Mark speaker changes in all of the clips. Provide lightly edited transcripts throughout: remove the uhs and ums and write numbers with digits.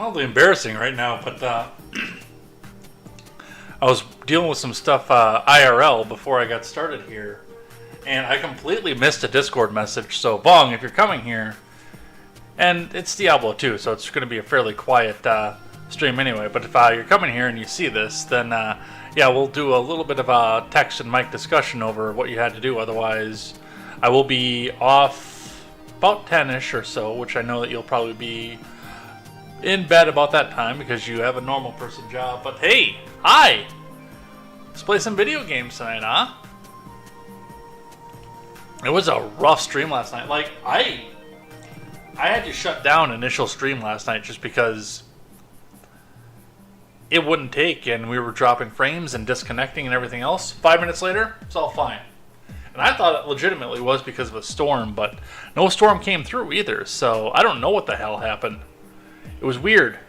Speaker 1: Mildly embarrassing right now, but I was dealing with some stuff IRL before I got started here, and I completely missed a Discord message. So, Bong, if you're coming here, and it's Diablo 2, so it's going to be a fairly quiet stream anyway, but if you're coming here and you see this, then yeah, we'll do a little bit of a text and mic discussion over what you had to do. Otherwise, I will be off about 10-ish or so, which I know that you'll probably be in bed about that time because you have a normal person job. But hey, hi! Let's play some video games tonight, huh? It was a rough stream last night. Like, I had to shut down initial stream last night just because it wouldn't take, and we were dropping frames and disconnecting and everything else. 5 minutes later, it's all fine. And I thought it legitimately was because of a storm, but no storm came through either, so I don't know what the hell happened. It was weird.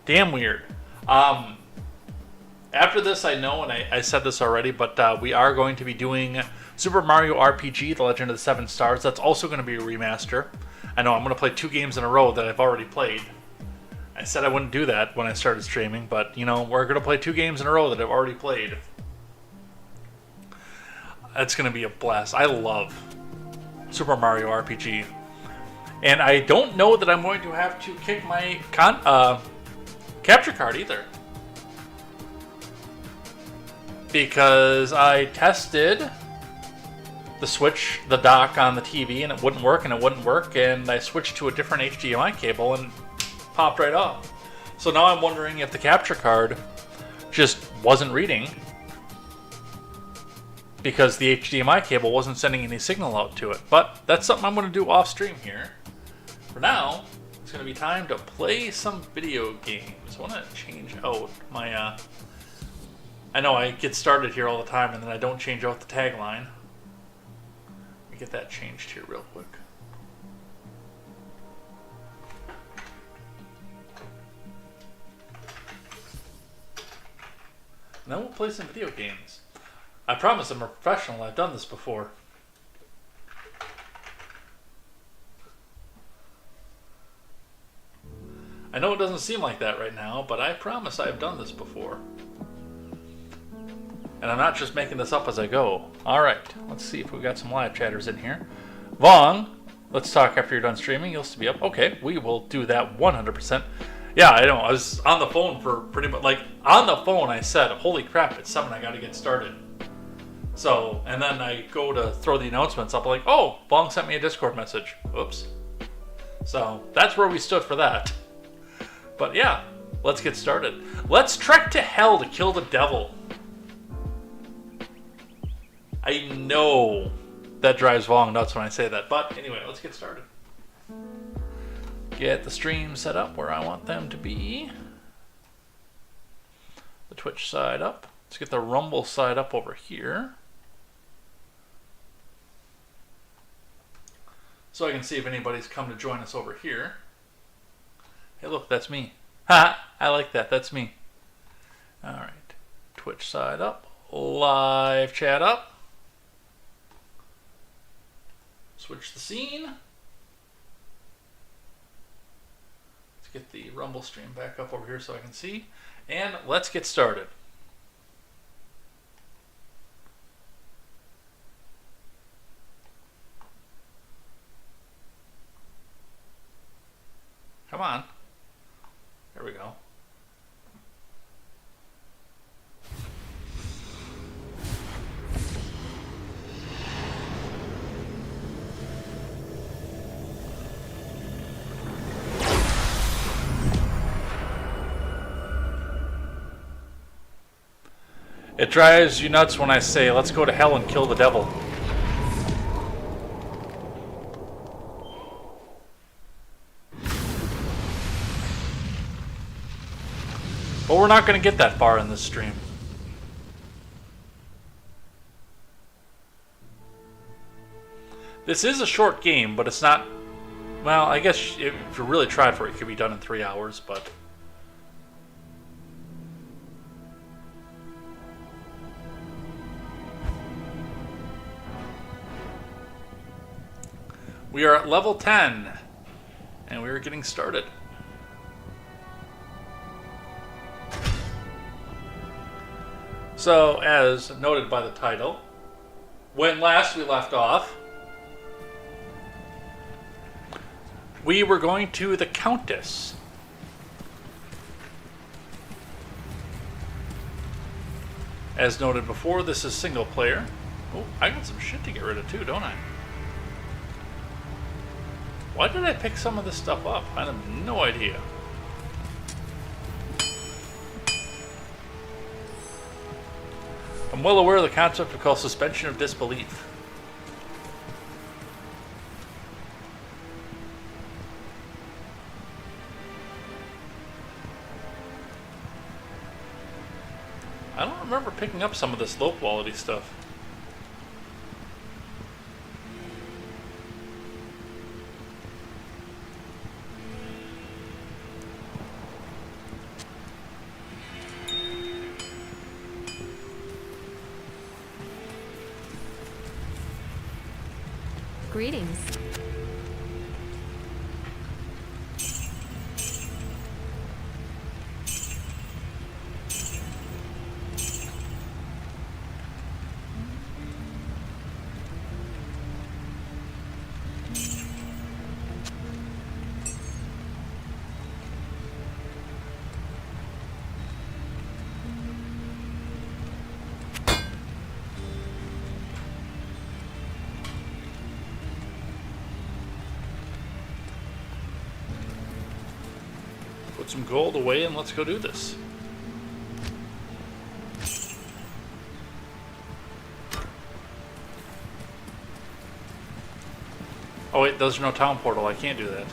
Speaker 1: Damn weird. After this, I know, and I said this already, but we are going to be doing Super Mario RPG, The Legend of the Seven Stars. That's also going to be a remaster. I know I'm going to play 2 games in a row that I've already played. I said I wouldn't do that when I started streaming, but, you know, we're going to play 2 games in a row that I've already played. That's going to be a blast. I love Super Mario RPG. And I don't know that I'm going to have to kick my capture card either. Because I tested the Switch, the dock on the TV, and it wouldn't work, and it wouldn't work, and I switched to a different HDMI cable and popped right off. So now I'm wondering if the capture card just wasn't reading because the HDMI cable wasn't sending any signal out to it. But that's something I'm going to do off stream here. For now, it's going to be time to play some video games. I want to change out my... I know I get started here all the time and then I don't change out the tagline. Let me get that changed here real quick. And then we'll play some video games. I promise I'm a professional. I've done this before. I know it doesn't seem like that right now, but I promise I've done this before. And I'm not just making this up as I go. Alright, let's see if we've got some live chatters in here. Vong, let's talk after you're done streaming. You'll still be up. Okay, we will do that 100%. Yeah, I know. I was on the phone for pretty much, like, on the phone I said, holy crap, it's 7, I gotta get started. So, and then I go to throw the announcements up, like, oh, Vong sent me a Discord message. Oops. So, that's where we stood for that. But yeah, let's get started. Let's trek to hell to kill the devil. I know that drives Vong nuts when I say that, but anyway, let's get started. Get the stream set up where I want them to be. The Twitch side up. Let's get the Rumble side up over here. So I can see if anybody's come to join us over here. Hey, look, that's me. Ha! I like that. That's me. All right. Twitch side up. Live chat up. Switch the scene. Let's get the Rumble stream back up over here so I can see. And let's get started. Come on. There we go. It drives you nuts when I say, let's go to hell and kill the devil. But we're not going to get that far in this stream. This is a short game, but it's not... Well, I guess if you really tried for it, it could be done in 3 hours, but... We are at level 10, and we are getting started. So, as noted by the title, when last we left off, we were going to the Countess. As noted before, this is single player. Oh, I got some shit to get rid of too, don't I? Why did I pick some of this stuff up? I have no idea. I'm well aware of the concept we call suspension of disbelief. I don't remember picking up some of this low quality stuff.
Speaker 2: Greetings.
Speaker 1: Put some gold away and let's go do this. Oh wait, there's no town portal. I can't do that.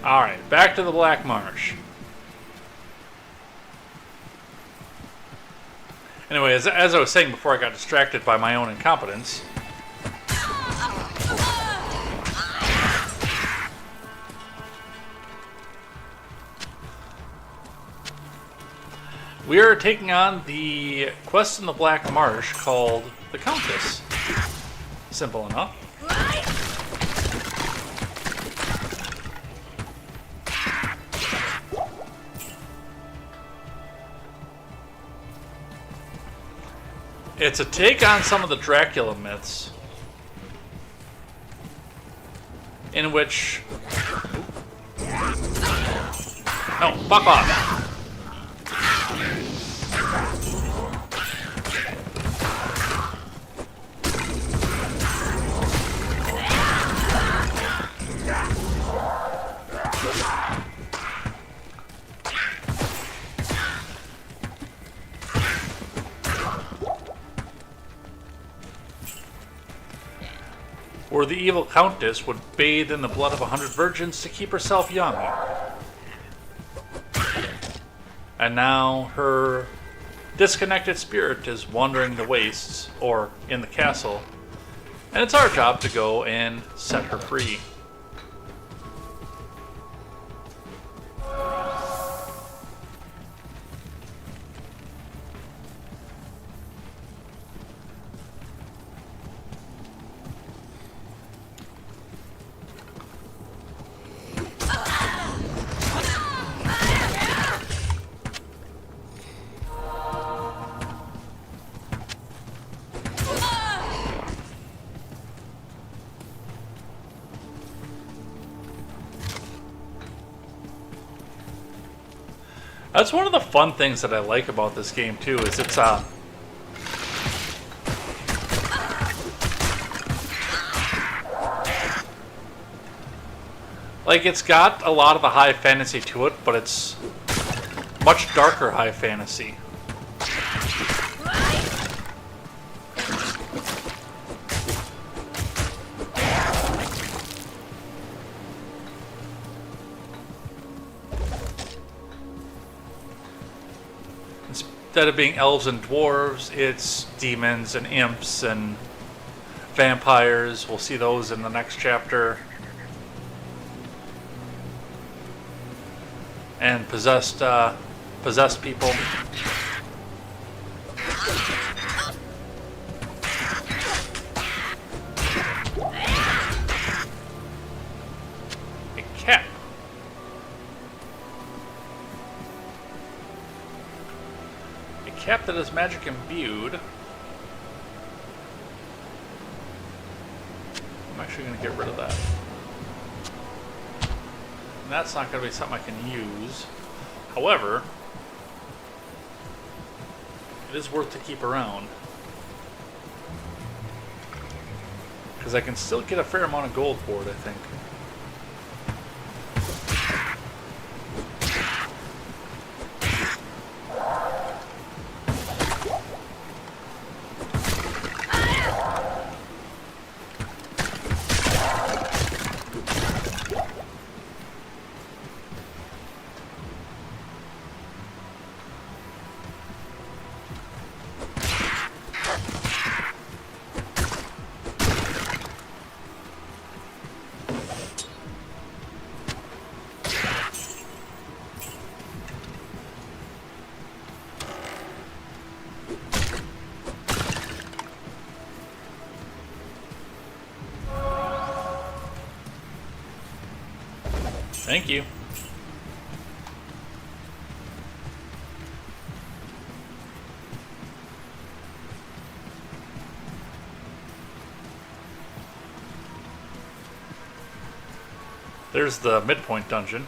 Speaker 1: Alright, back to the Black Marsh. Anyway, as I was saying before I got distracted by my own incompetence, we are taking on the quest in the Black Marsh called the Countess. Simple enough. It's a take on some of the Dracula myths, in which... No, fuck off! Where the evil Countess would bathe in the blood of 100 virgins to keep herself young. And now her disconnected spirit is wandering the wastes, or in the castle, and it's our job to go and set her free. That's one of the fun things that I like about this game too, is it's like it's got a lot of the high fantasy to it, but it's much darker high fantasy. Instead of being elves and dwarves, it's demons and imps and vampires. We'll see those in the next chapter. And possessed people. A cap. cap that is magic imbued. I'm actually going to get rid of that. And that's not going to be something I can use. However, it is worth to keep around. Because I can still get a fair amount of gold for it, I think. Thank you. There's the midpoint dungeon.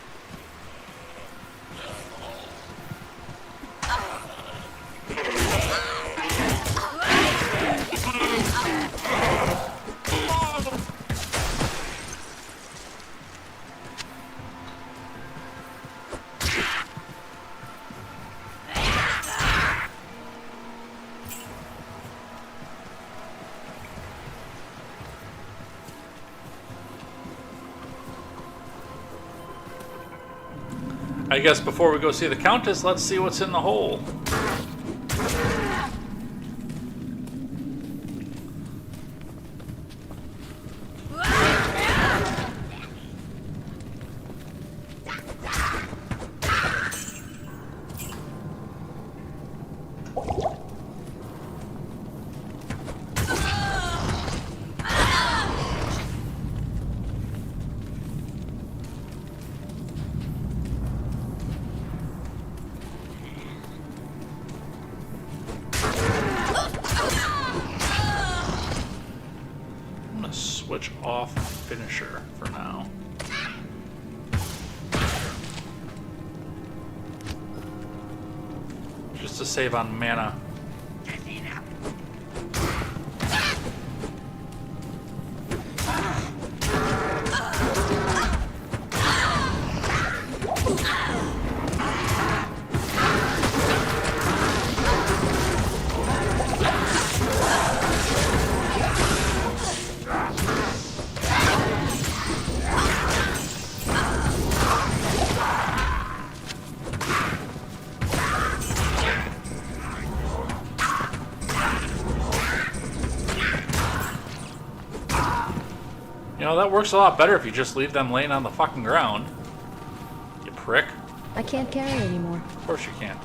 Speaker 1: I guess before we go see the Countess, let's see what's in the hole. Switch off finisher for now. Just to save on mana. You know, that works a lot better if you just leave them laying on the fucking ground. You prick.
Speaker 2: I can't carry anymore.
Speaker 1: Of course you can't.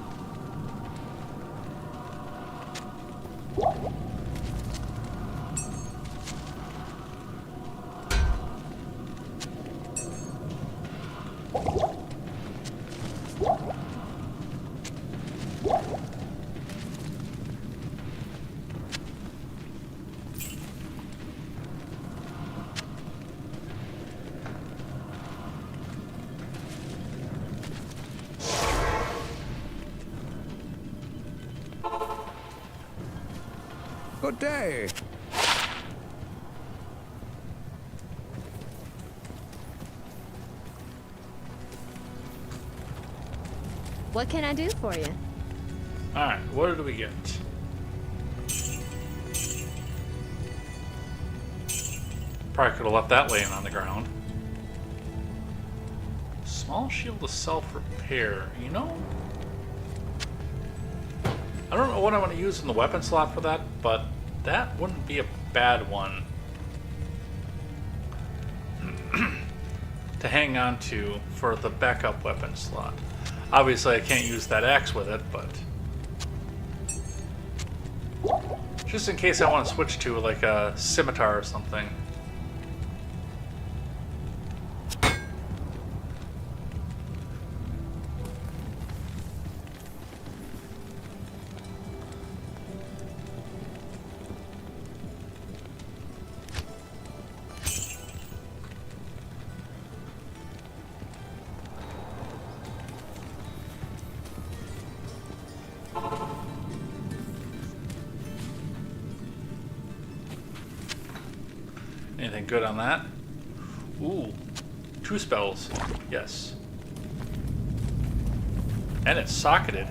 Speaker 3: Good day.
Speaker 2: What can I do for you?
Speaker 1: Alright, what did we get? Probably could have left that laying on the ground. Small shield of self-repair. You know, I don't know what I want to use in the weapon slot for that, but that wouldn't be a bad one to hang on to for the backup weapon slot. Obviously I can't use that axe with it, but just in case I want to switch to like a scimitar or something. anything good on that. Ooh, 2 spells. Yes. And it's socketed.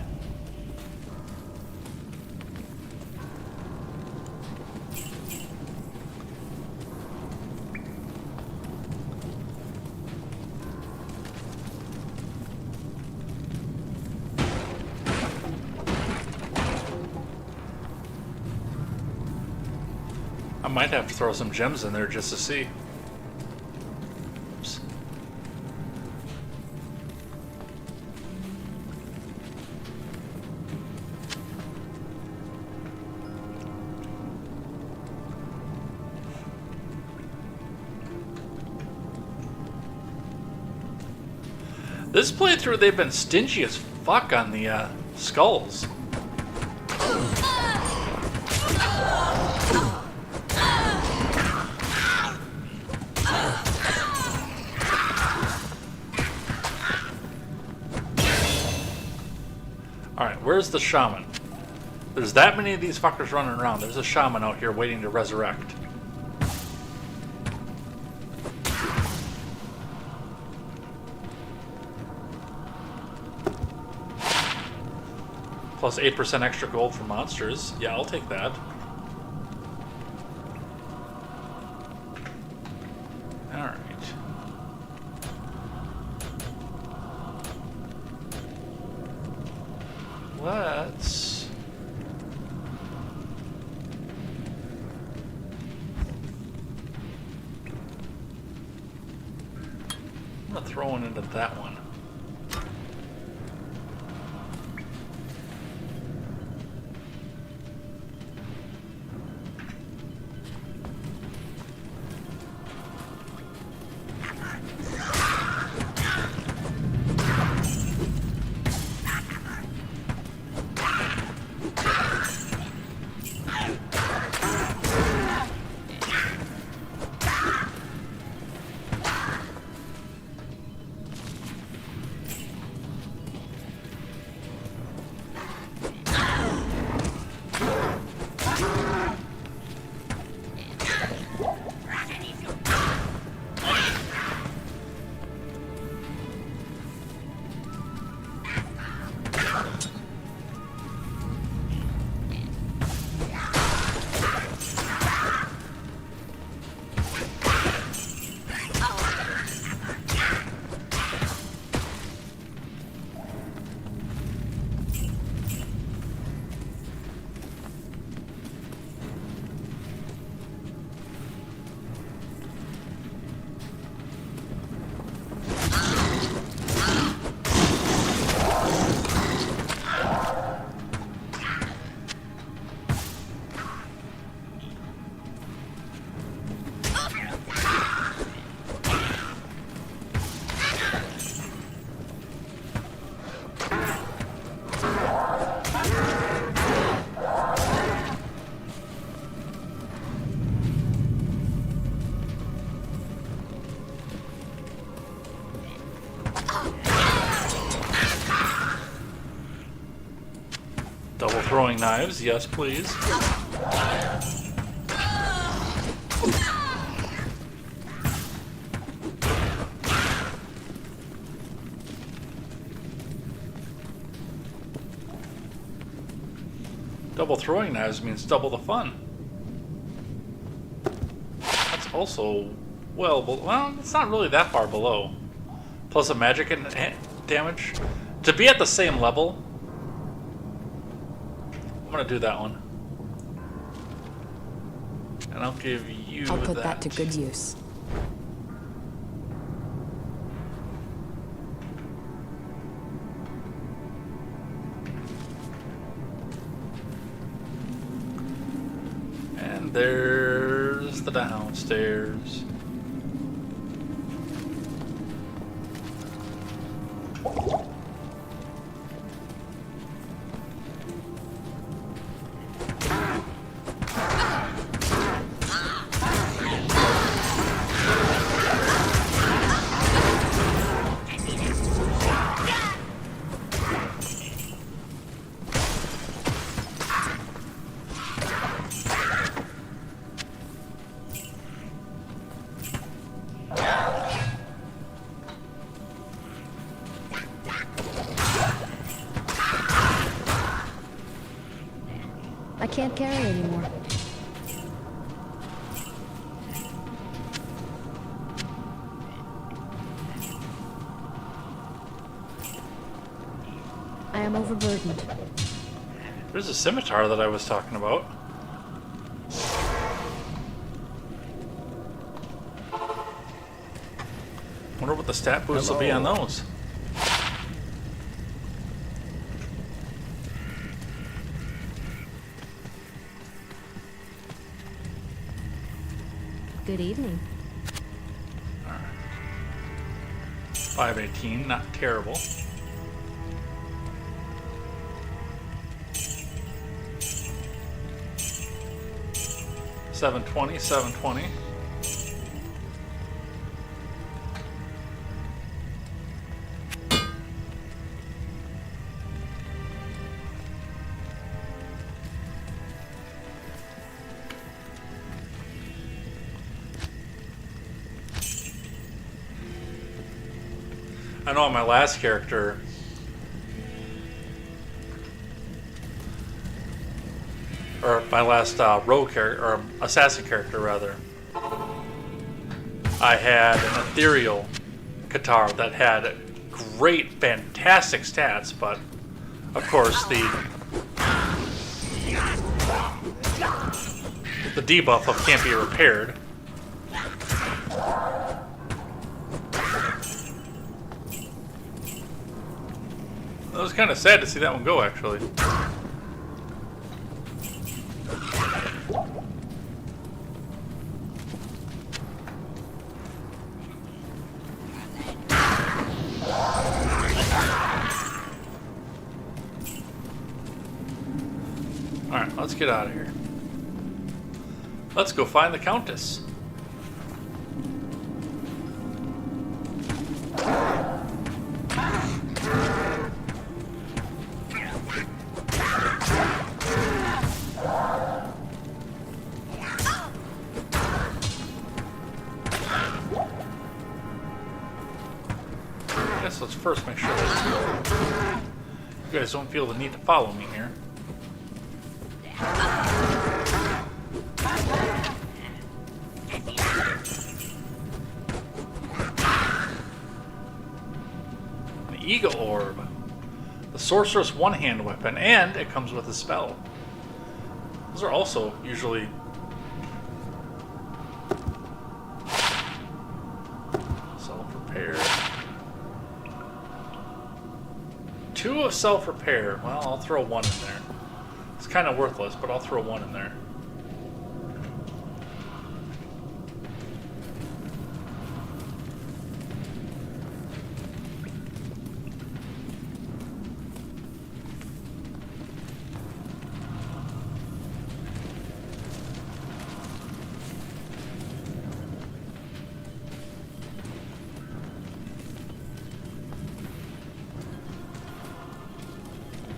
Speaker 1: I might have to throw some gems in there just to see. Oops. This playthrough, they've been stingy as fuck on the skulls. Alright, where's the shaman? There's that many of these fuckers running around. There's a shaman out here waiting to resurrect. Plus 8% extra gold for monsters. Yeah, I'll take that. Alright. Let's... I'm gonna throw one into that one. Double throwing knives, yes please. Double throwing knives means double the fun. That's also well, it's not really that far below. Plus a magic and damage. To be at the same level, I'm gonna do that one. And I'll give you
Speaker 3: I'll put that to good use.
Speaker 1: And there's the downstairs.
Speaker 2: can't carry anymore. I am overburdened.
Speaker 1: There's a scimitar that I was talking about. Wonder what the stat boosts will be on those.
Speaker 2: Good evening.
Speaker 1: 518, not terrible. $720. I know on my last character, or my last rogue character, or assassin character rather, I had an ethereal guitar that had great, fantastic stats, but of course the debuff of can't be repaired. It was kind of sad to see that one go, actually. Alright, let's get out of here. Let's go find the Countess. Let's first make sure that you guys don't feel the need to follow me here. An Eagle Orb. The sorceress one-hand weapon, and it comes with a spell. Those are also usually self-repair. 2 of self-repair. Well, I'll throw 1 in there. It's kind of worthless, but I'll throw 1 in there.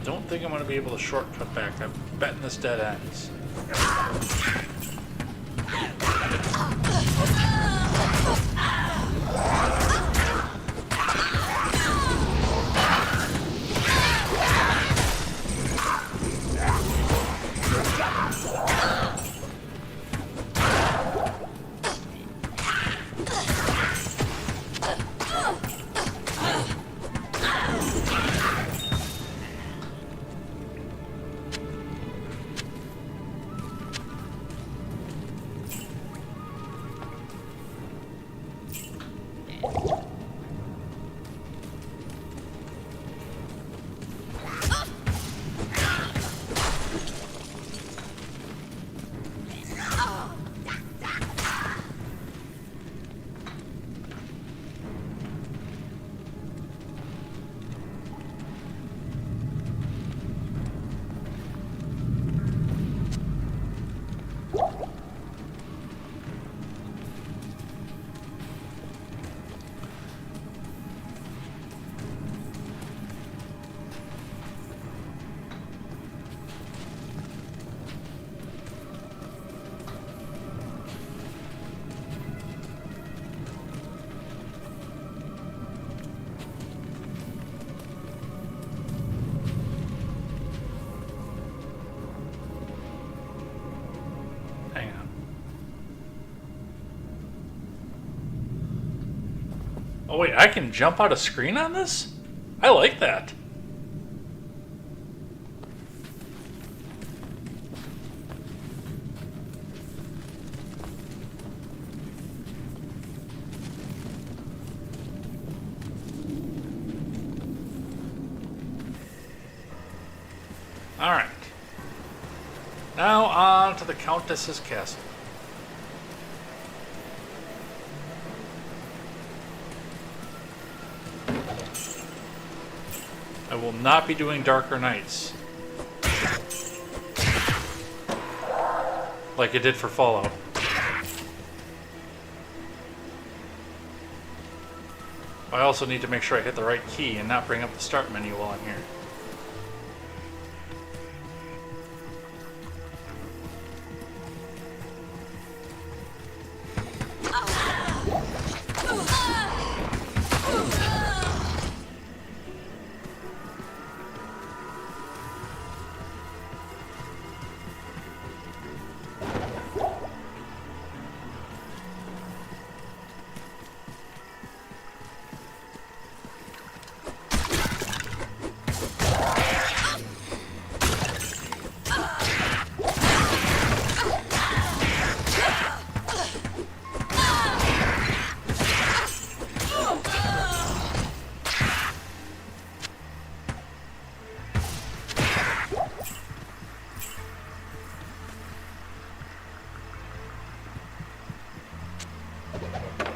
Speaker 1: Don't think I'm going to be able to shortcut back. I'm betting this dead ends. Oh wait, I can jump out of screen on this? I like that. Alright. Now on to the Countess's castle. I will not be doing Darker Nights. Like it did for Fallout. I also need to make sure I hit the right key and not bring up the start menu while I'm here.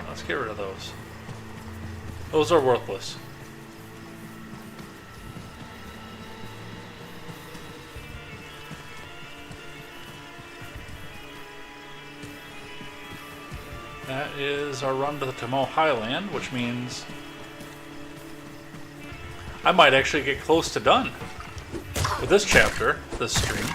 Speaker 1: Let's get rid of those. Those are worthless. That is our run to the Tamo Highland, which means I might actually get close to done with this chapter, this stream.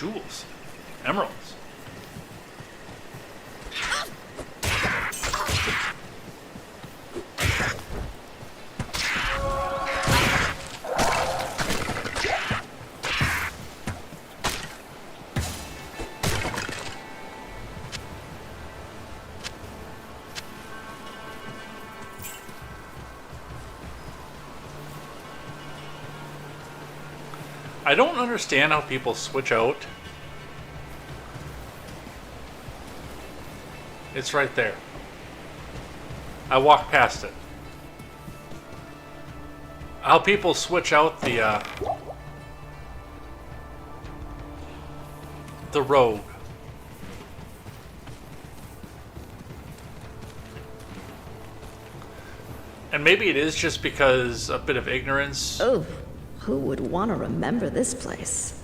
Speaker 1: Jewels. Emeralds. I don't understand how people switch out. It's right there. I walked past it. How people switch out the rogue. And maybe it is just because a bit of ignorance.
Speaker 2: Oh, who would want to remember this place?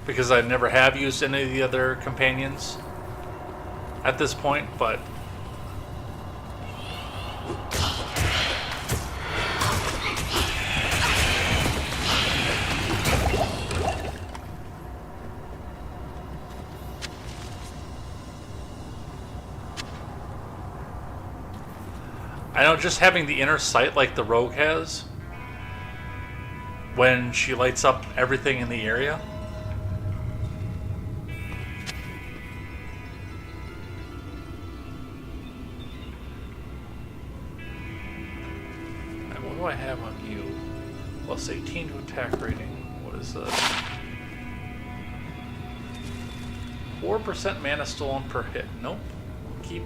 Speaker 1: Because I never have used any of the other companions at this point, but I know just having the inner sight like the rogue has when she lights up everything in the area. And what do I have on you? Plus 18 to attack rating. What is that? 4% mana stolen per hit. Nope. Keep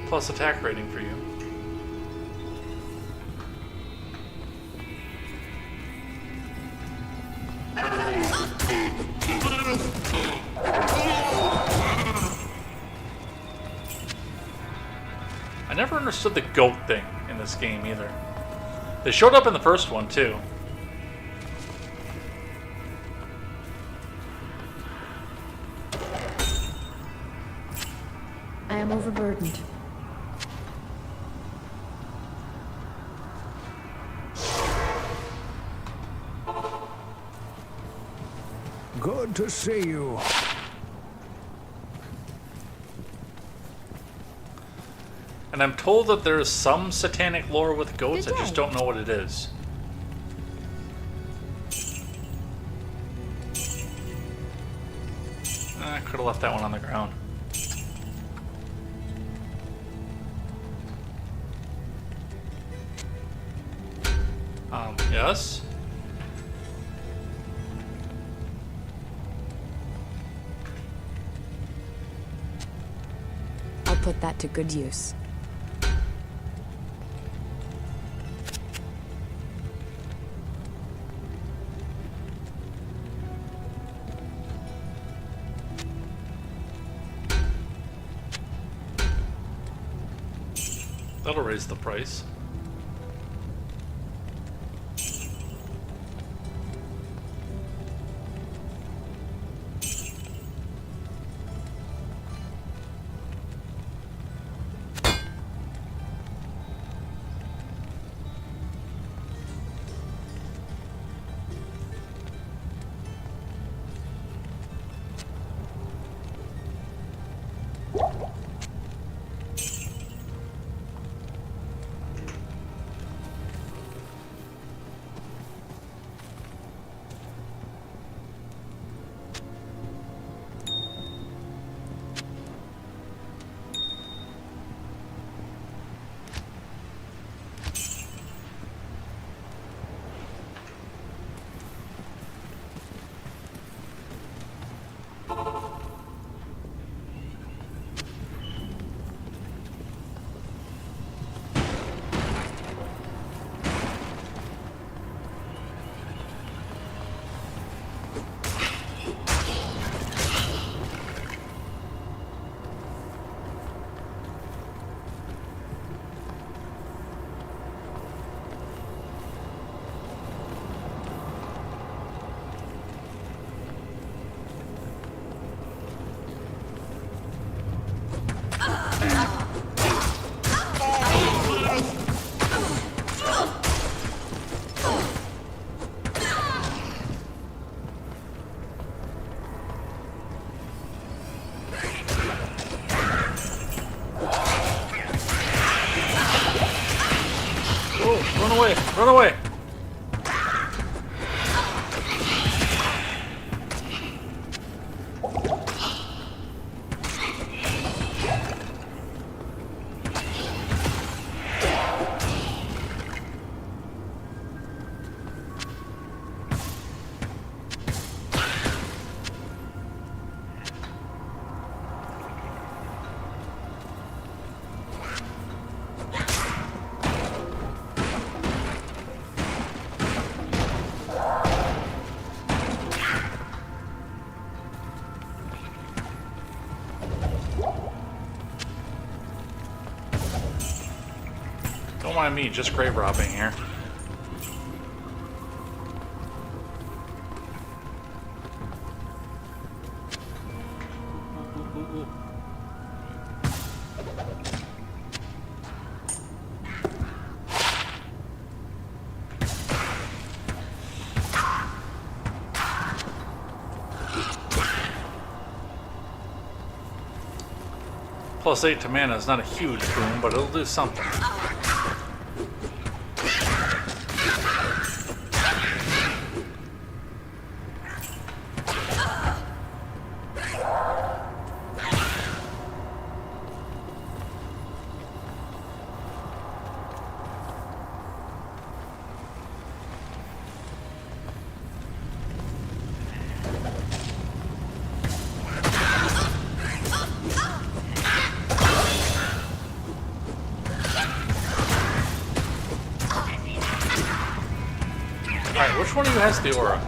Speaker 1: plus attack rating for you. I never understood the goat thing in this game either. They showed up in the first one too.
Speaker 2: I am overburdened.
Speaker 3: Good to see you.
Speaker 1: And I'm told that there's some satanic lore with goats, I
Speaker 2: Good
Speaker 1: just
Speaker 2: day.
Speaker 1: don't know what it is. I could have left that one on the ground. Yes?
Speaker 4: I'll put that to good use.
Speaker 1: That'll raise the price. Oh, run away! Run away! Don't mind me, just grave robbing here. Plus 8 to mana is not a huge boon, but it'll do something. Alright, which one of you has the aura?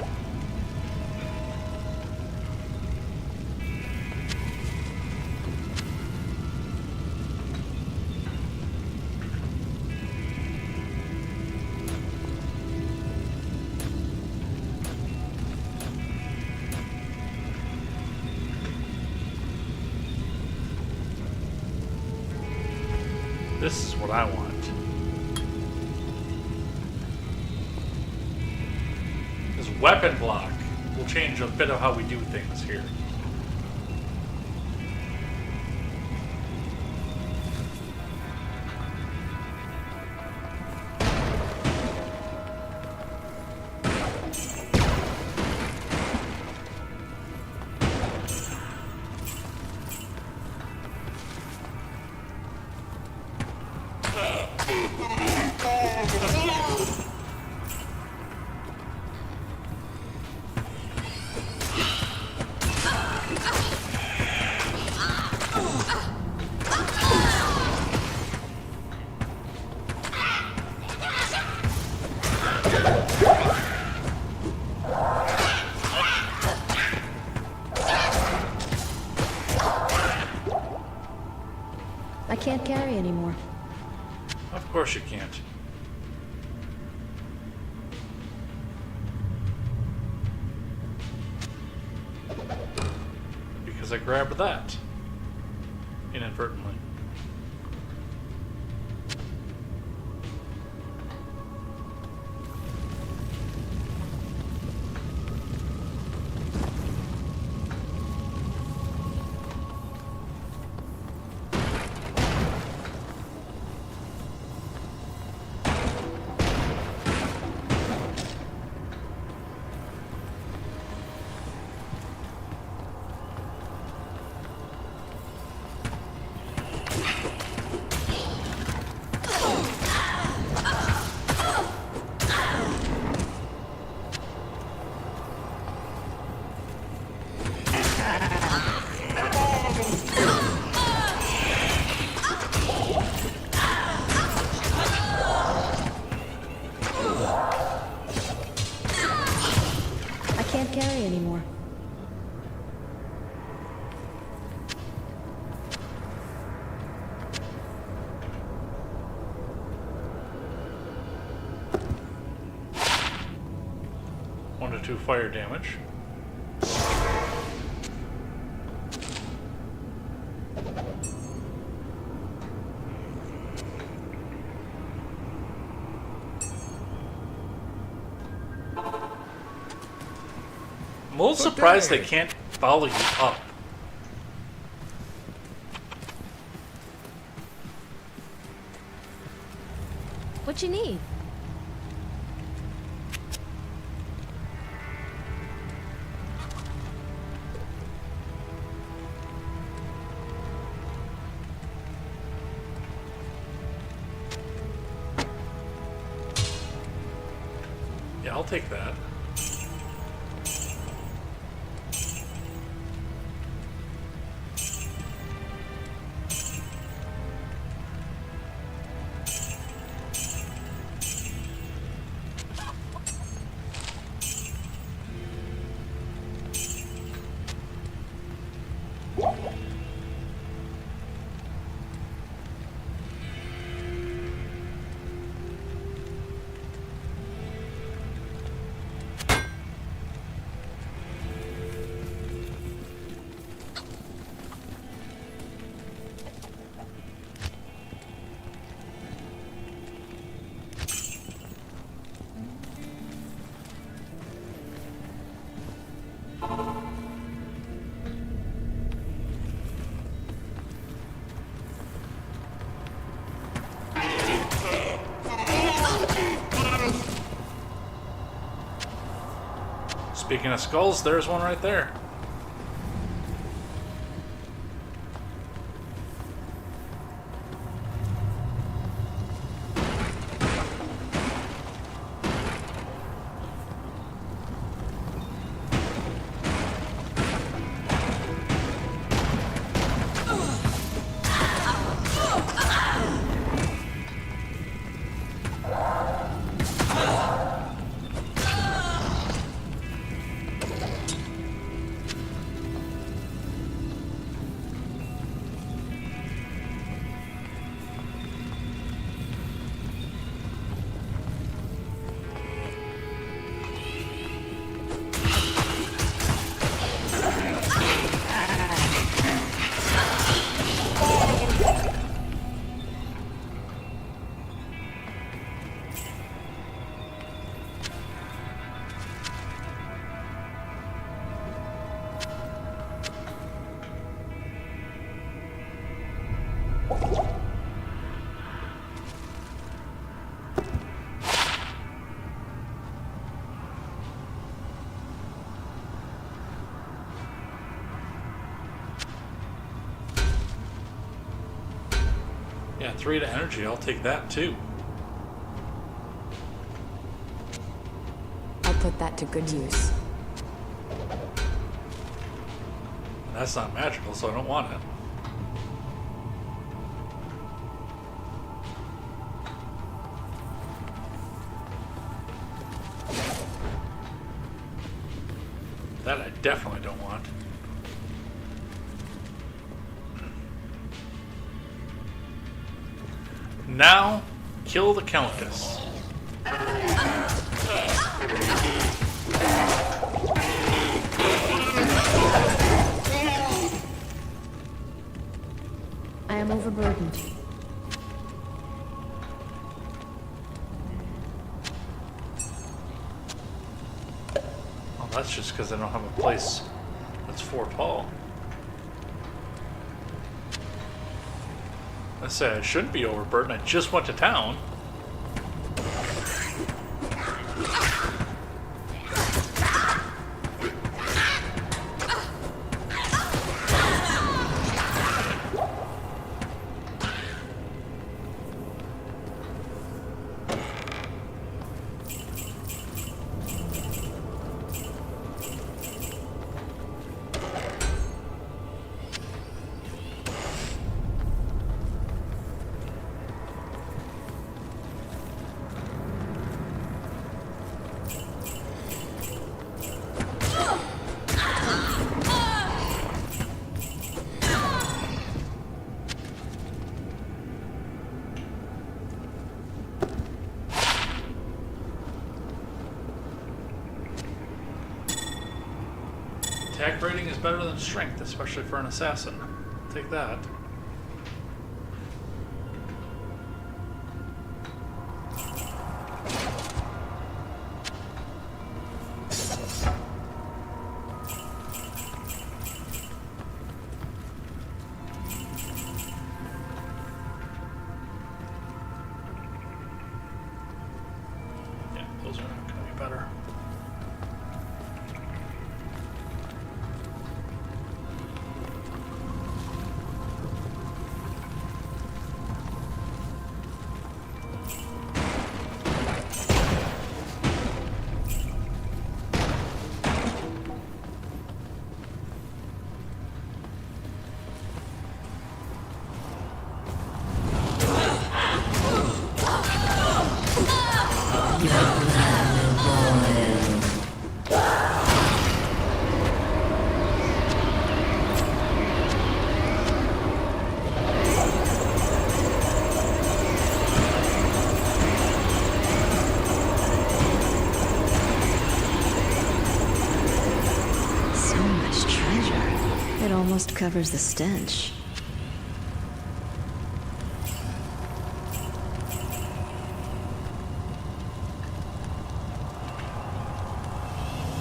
Speaker 1: This is what I want. This weapon block will change a bit of how we do things here.
Speaker 2: I can't carry anymore.
Speaker 1: Of course you can't. Because I grabbed that inadvertently.
Speaker 2: I can't carry anymore.
Speaker 1: One to two fire damage. I'm a little surprised they can't follow you up.
Speaker 4: What you need?
Speaker 1: Yeah, I'll take that. Speaking of skulls, there's one right there. Yeah, 3 to energy. I'll take that too.
Speaker 5: I'll put that to good use.
Speaker 1: That's not magical, so I don't want it. That I definitely don't want. Now, kill the Countess.
Speaker 2: I am overburdened.
Speaker 1: Well, that's just because I don't have a place that's 4 tall. I say I shouldn't be overburdened. I just went to town. Attack rating is better than strength, especially for an assassin. Take that. Yeah, those are going to be better.
Speaker 2: So much treasure. It almost covers the stench.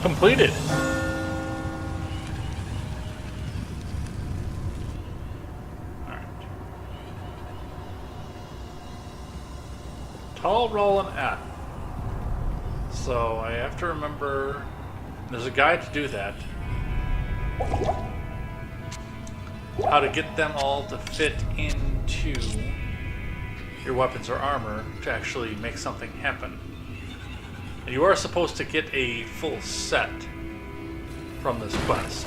Speaker 1: Completed. Alright. Tall roll and F. So I have to remember there's a guide to do that. How to get them all to fit into your weapons or armor to actually make something happen. And you are supposed to get a full set from this quest.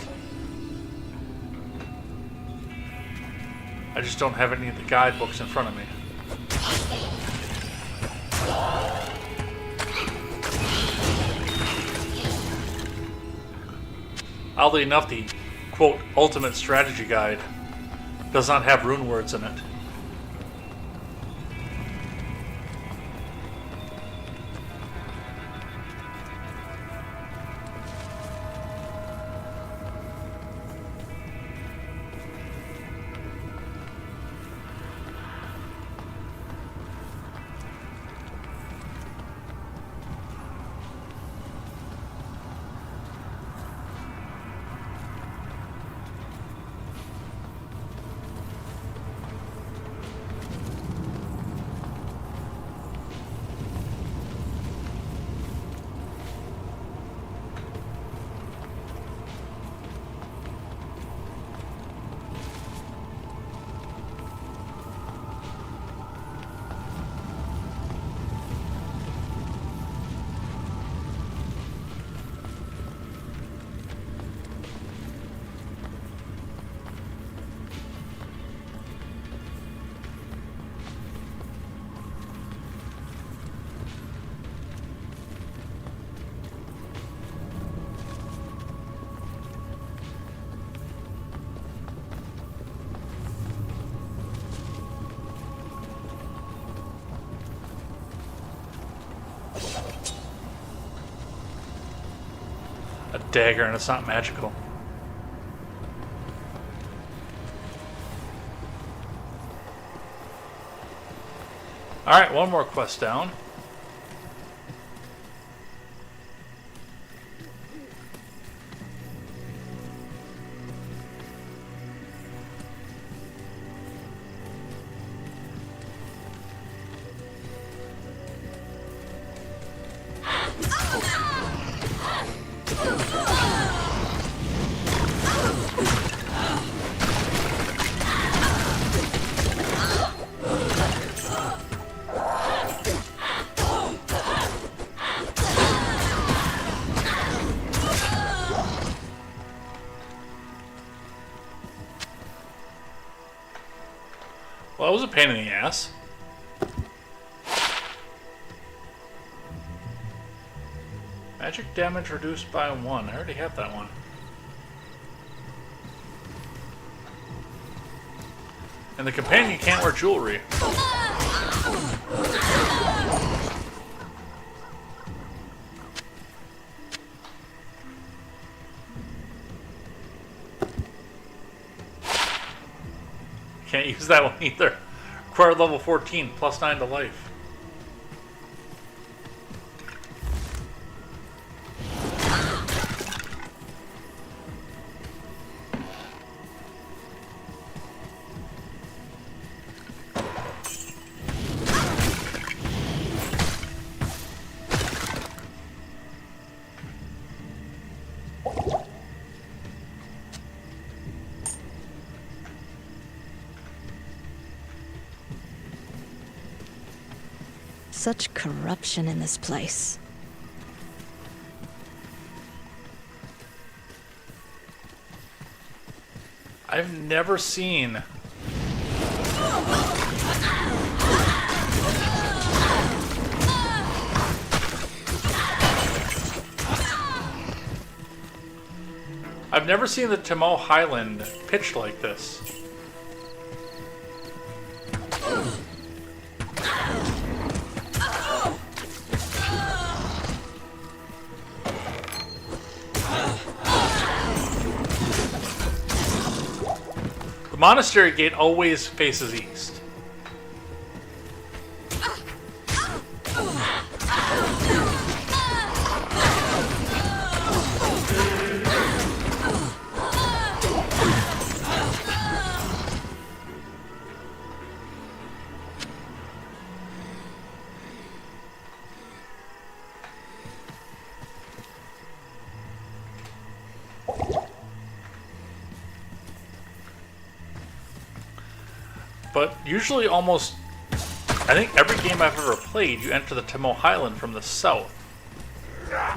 Speaker 1: I just don't have any of the guidebooks in front of me. Oddly enough, the quote ultimate strategy guide does not have rune words in it. dagger and it's not magical. Alright, one more quest down. Well, that was a pain in the ass. Magic damage reduced by 1. I already have that one. And the companion can't wear jewelry. Can't use that one either. Required level 14, plus 9 to life.
Speaker 2: Such corruption in this place.
Speaker 1: I've never seen the Timo Highland pitched like this. The monastery gate always faces east. But usually almost, I think every game I've ever played, you enter the Timo Highland from the south.
Speaker 2: I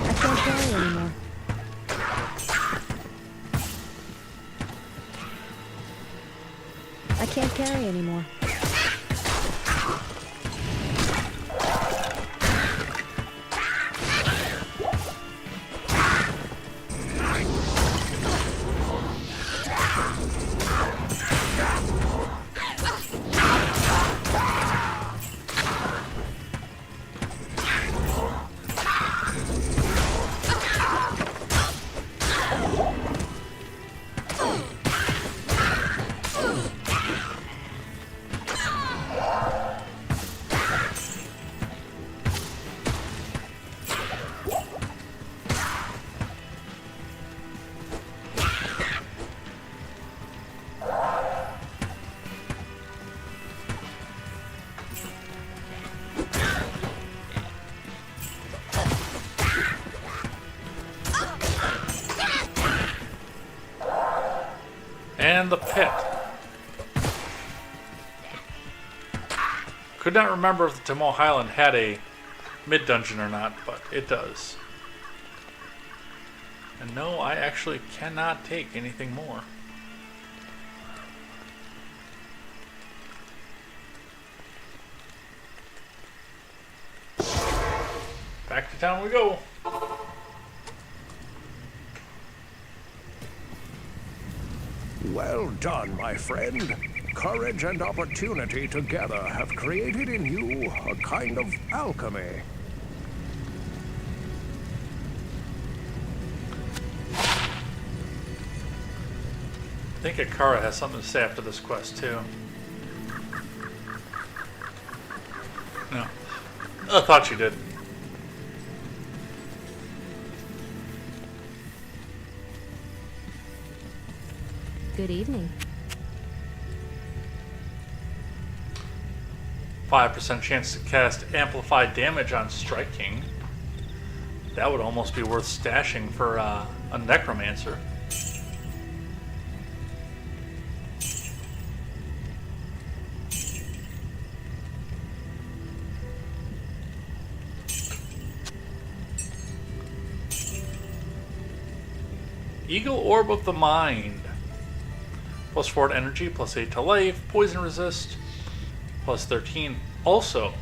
Speaker 2: can't carry anymore. I can't carry anymore. And the pit. Could not remember if the Timo Highland had a mid-dungeon or not, but it does. And no, I actually cannot take anything more. Back to town we go.
Speaker 3: Well done, my friend. Courage and opportunity together have created in you a kind of alchemy.
Speaker 1: I think Akara has something to say after this quest, too. No. I thought she did.
Speaker 4: Good evening.
Speaker 1: 5% chance to cast amplified damage on striking. That would almost be worth stashing for a necromancer. Eagle Orb of the Mind. Plus 4 to energy, plus 8 to life, poison resist, plus 13. Also,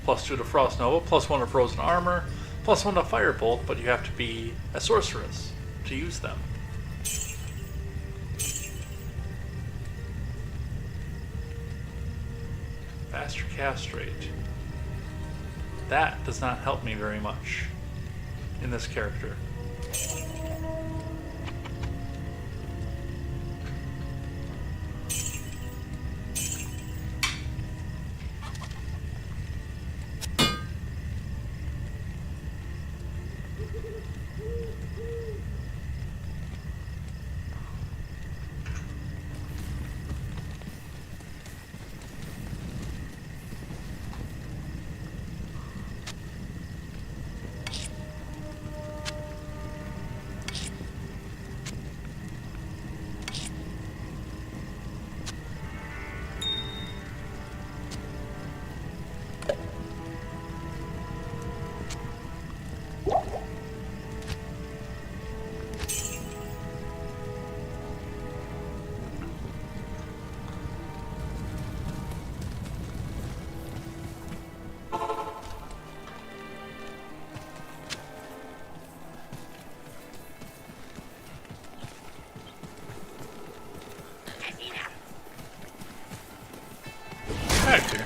Speaker 1: plus 2 to Frost Nova, plus 1 to Frozen Armor, plus 1 to Firebolt, but you have to be a sorceress to use them. Faster cast rate. That does not help me very much in this character. Back here.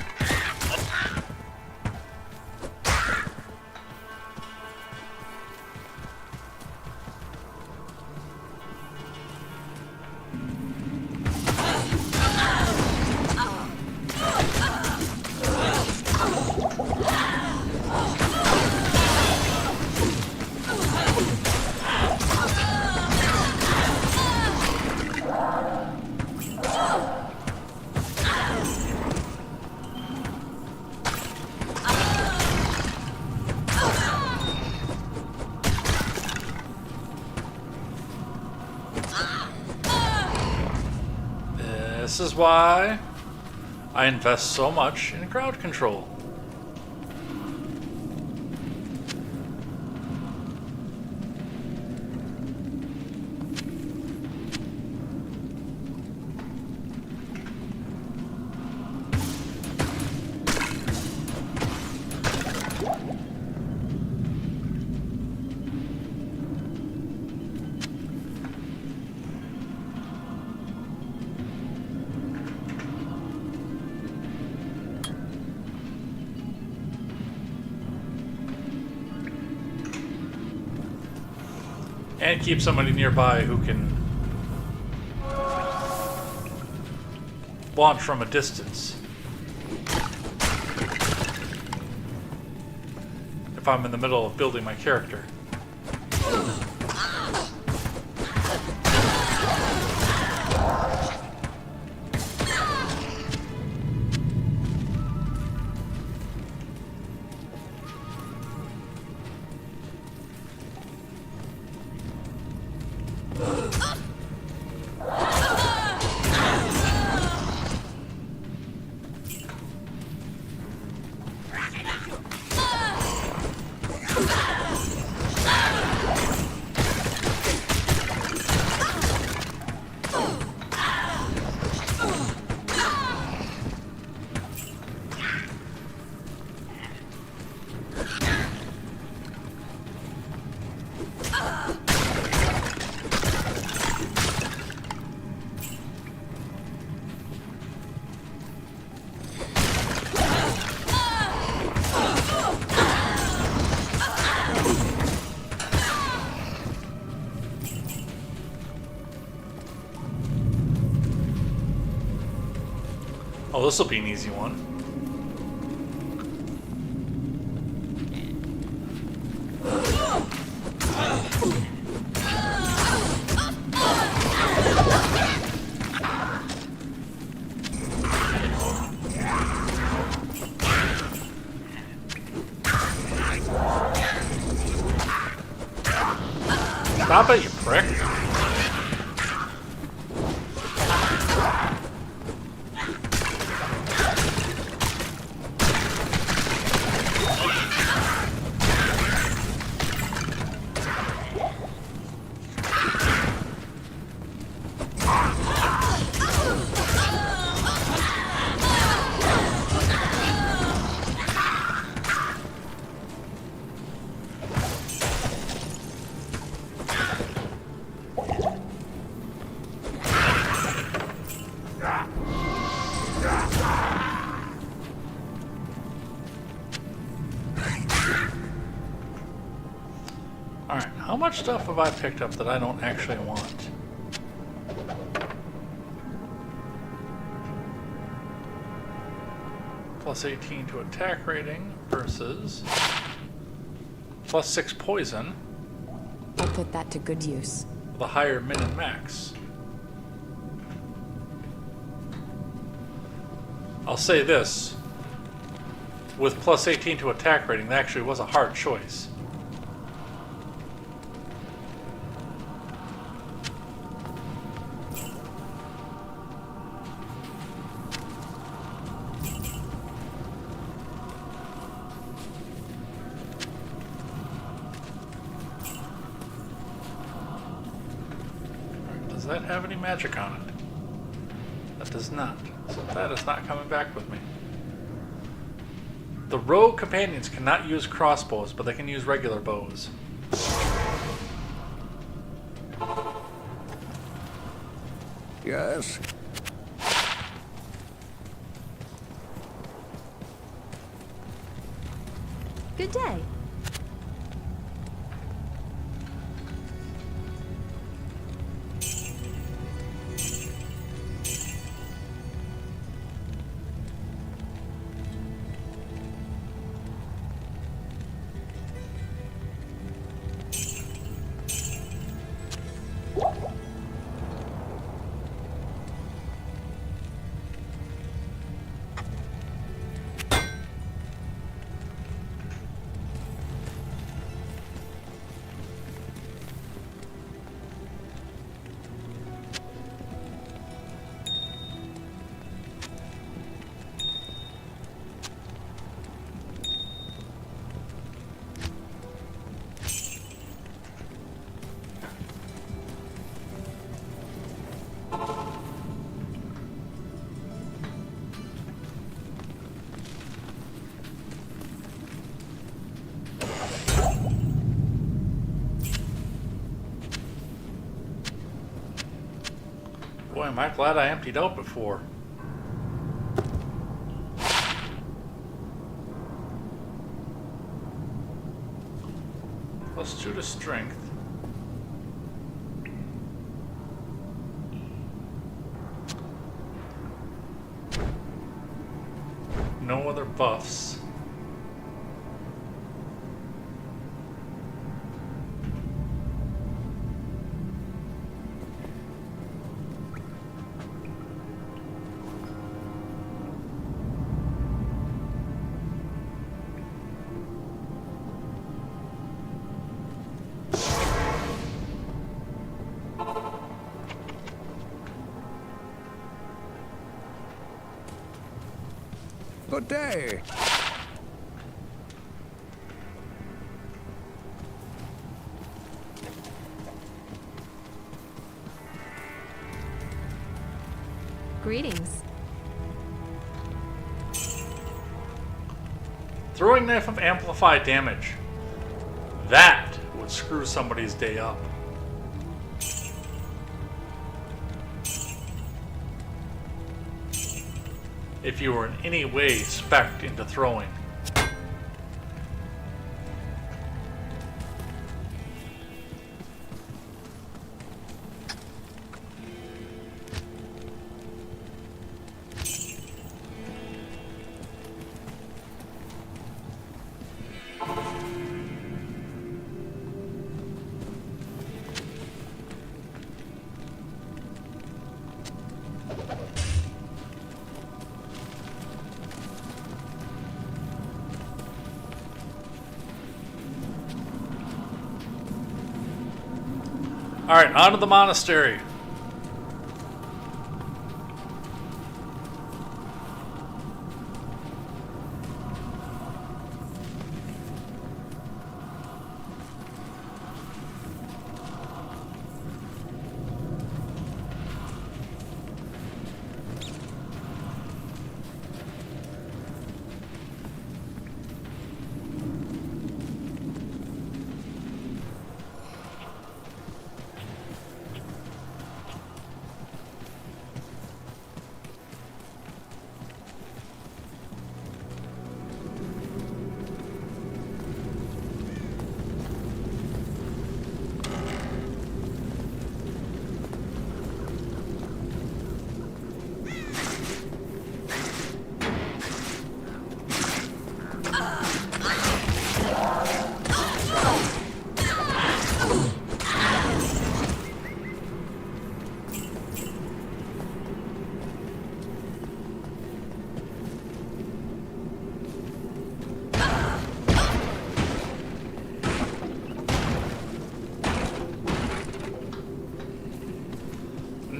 Speaker 1: This is why I invest so much in crowd control. And keep somebody nearby who can launch from a distance. If I'm in the middle of building my character. Oh, this will be an easy one. Stop it, you prick. Alright, how much stuff have I picked up that I don't actually want? Plus 18 to attack rating versus plus 6 poison
Speaker 5: I'll put that to good use.
Speaker 1: with a higher min and max. I'll say this, with plus 18 to attack rating, that actually was a hard choice. Does that have any magic on it? That does not. So that is not coming back with me. The rogue companions cannot use crossbows, but they can use regular bows.
Speaker 3: Yes.
Speaker 4: Good day.
Speaker 1: Boy, am I glad I emptied out before. Plus 2 to strength. No other buffs.
Speaker 3: Good day.
Speaker 4: Greetings.
Speaker 1: Throwing knife of amplified damage. That would screw somebody's day up. If you were in any way spec'd into throwing. Alright, on to the monastery.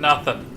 Speaker 1: Nothing.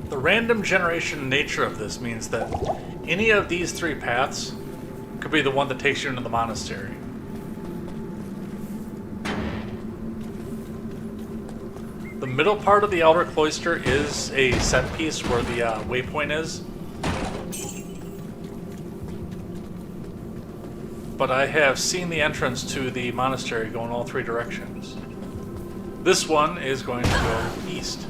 Speaker 1: The random generation nature of this means that any of these three paths could be the one that takes you into the monastery. The middle part of the Outer Cloister is a set piece where the waypoint is. But I have seen the entrance to the monastery go in all three directions. This one is going to go east.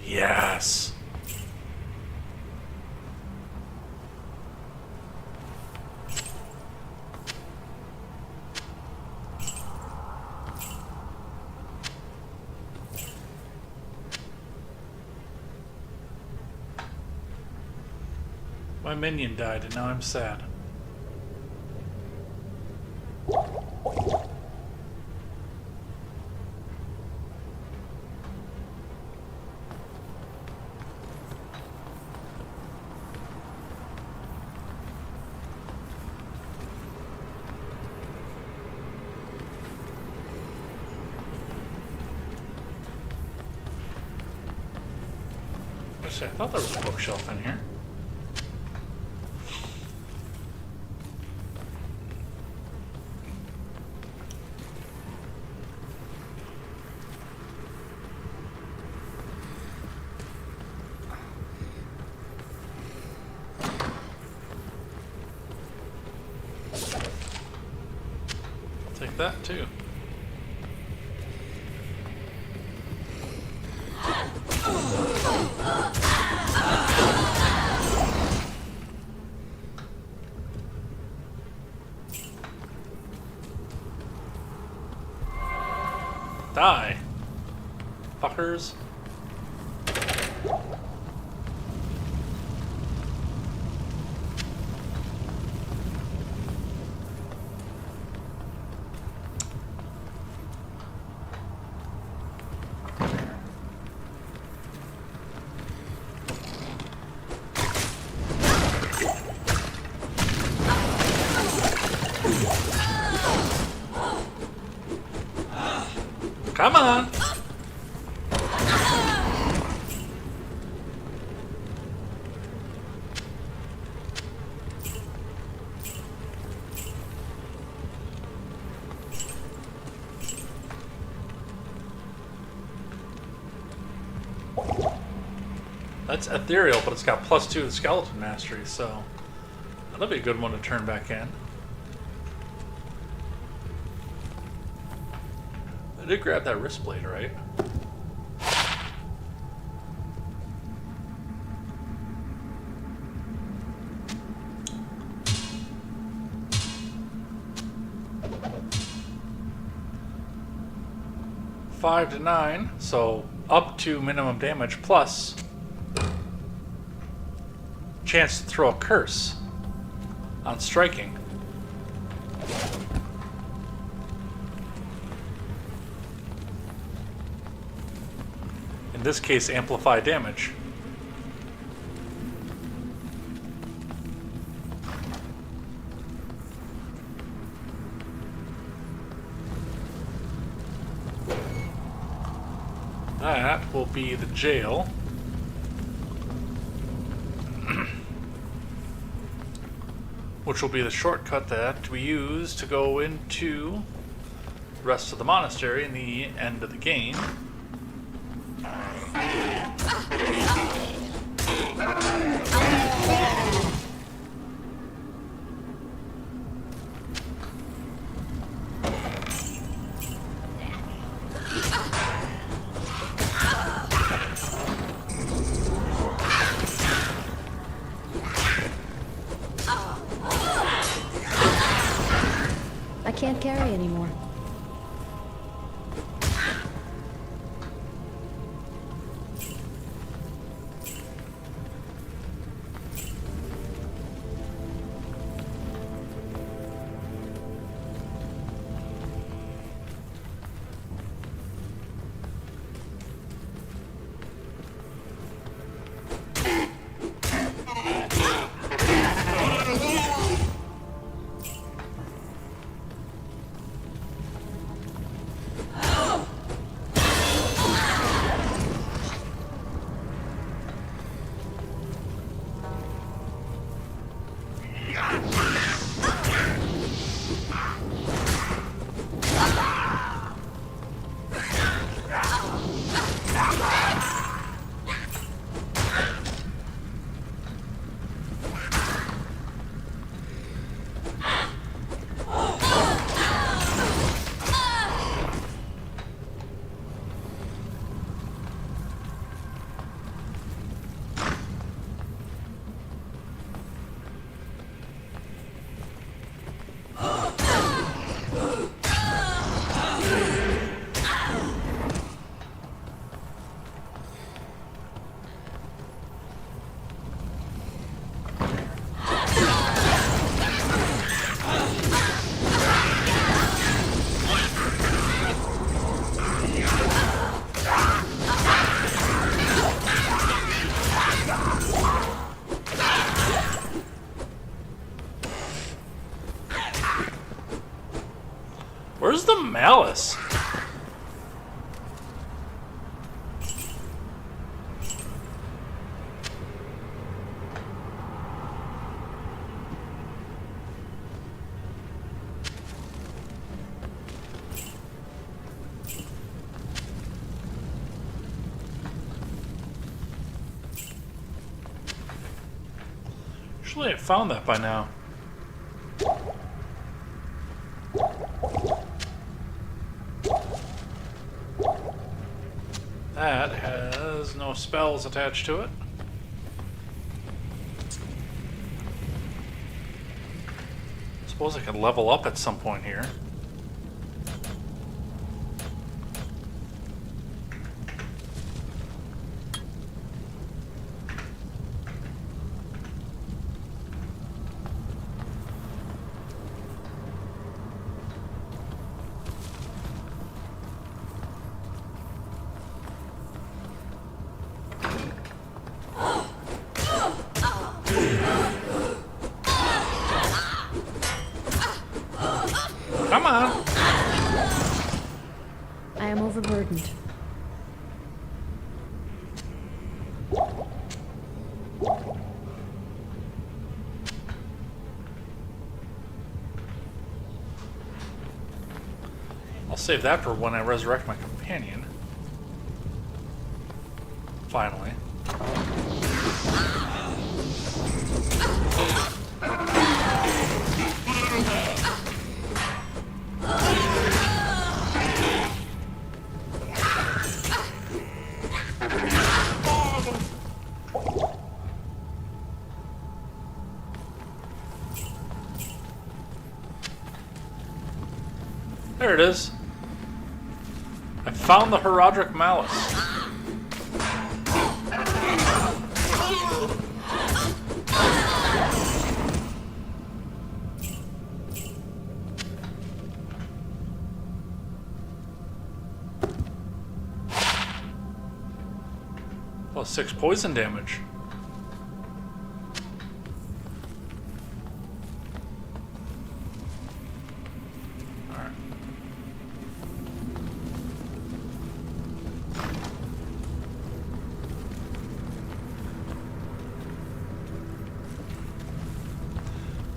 Speaker 1: Yes. My minion died and now I'm sad. Actually, I thought there was a bookshelf in here. Take that too. Die, fuckers. Come on. That's ethereal, but it's got +2 to skeleton mastery, so that'll be a good one to turn back in. I did grab that wrist blade, right? Five to 9, so up to minimum damage plus chance to throw a curse on striking. In this case, amplify damage. That will be the jail. Which will be the shortcut that we use to go into the rest of the monastery in the end of the game.
Speaker 4: I can't carry anymore.
Speaker 1: a malice? Usually I found that by now. That has no spells attached to it. Suppose I could level up at some point here. Come on.
Speaker 4: I am overburdened.
Speaker 1: I'll save that for when I resurrect my companion. Finally. There it is. I found the Herodric Malice. Plus 6 poison damage.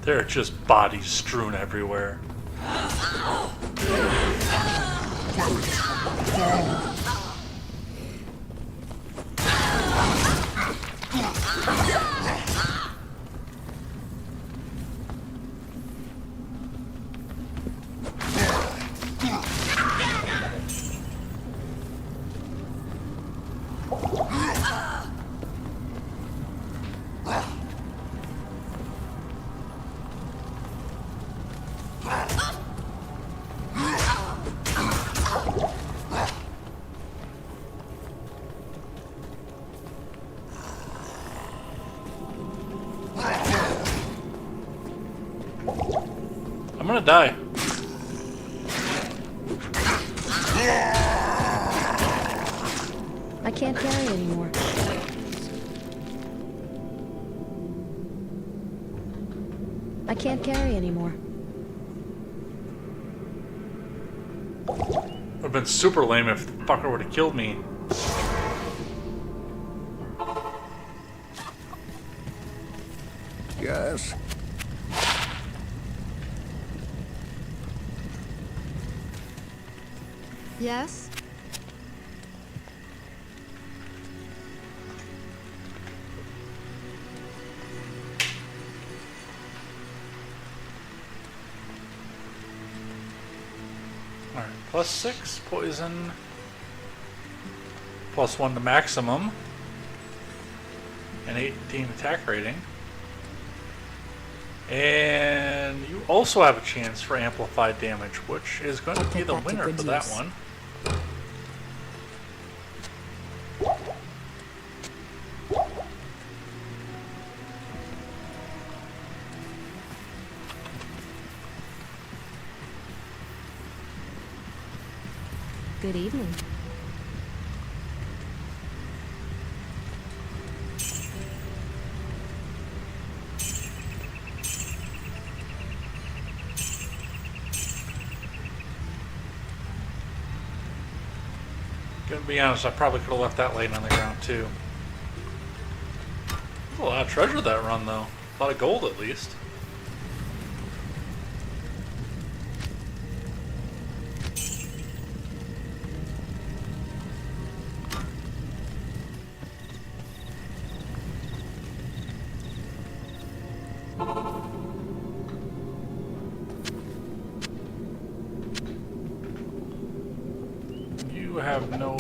Speaker 1: There are just bodies strewn everywhere. I'm gonna die.
Speaker 4: I can't carry anymore. I can't carry anymore.
Speaker 1: Would have been super lame if the fucker would have killed me.
Speaker 3: Yes?
Speaker 5: Yes?
Speaker 1: Alright, plus 6 poison. Plus 1 to maximum. And 18 attack rating. And you also have a chance for amplified damage, which is going to be the winner for that one.
Speaker 4: Good evening.
Speaker 1: be honest, I probably could have left that laying on the ground too. A lot of treasure that run though. A lot of gold at least. You have no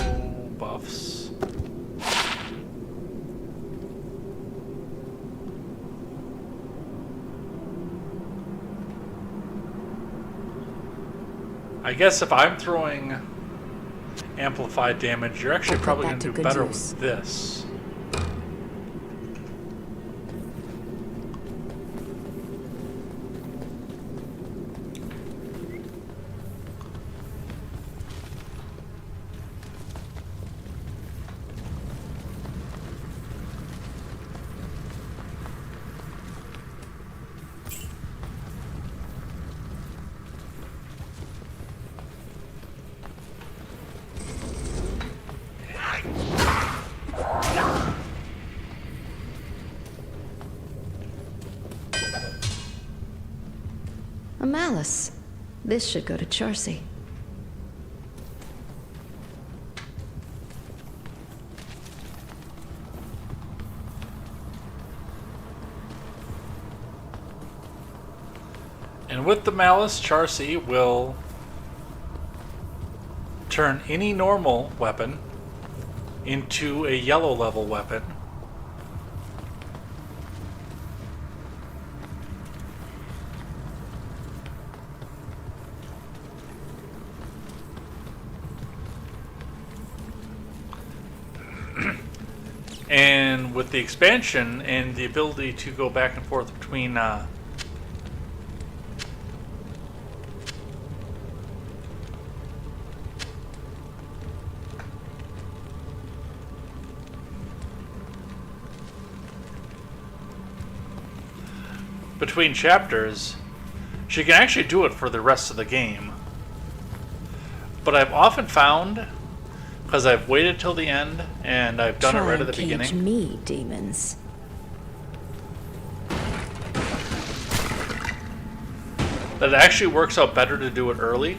Speaker 1: buffs. I guess if I'm throwing amplified damage, you're actually probably going to do better with this.
Speaker 4: A malice. This should go to Charcy.
Speaker 1: And with the malice, Charcy will turn any normal weapon into a yellow level weapon. And with the expansion and the ability to go back and forth between chapters, she can actually do it for the rest of the game. But I've often found, because I've waited till the end and I've done it right at the beginning.
Speaker 4: Try and cage me, demons.
Speaker 1: That it actually works out better to do it early,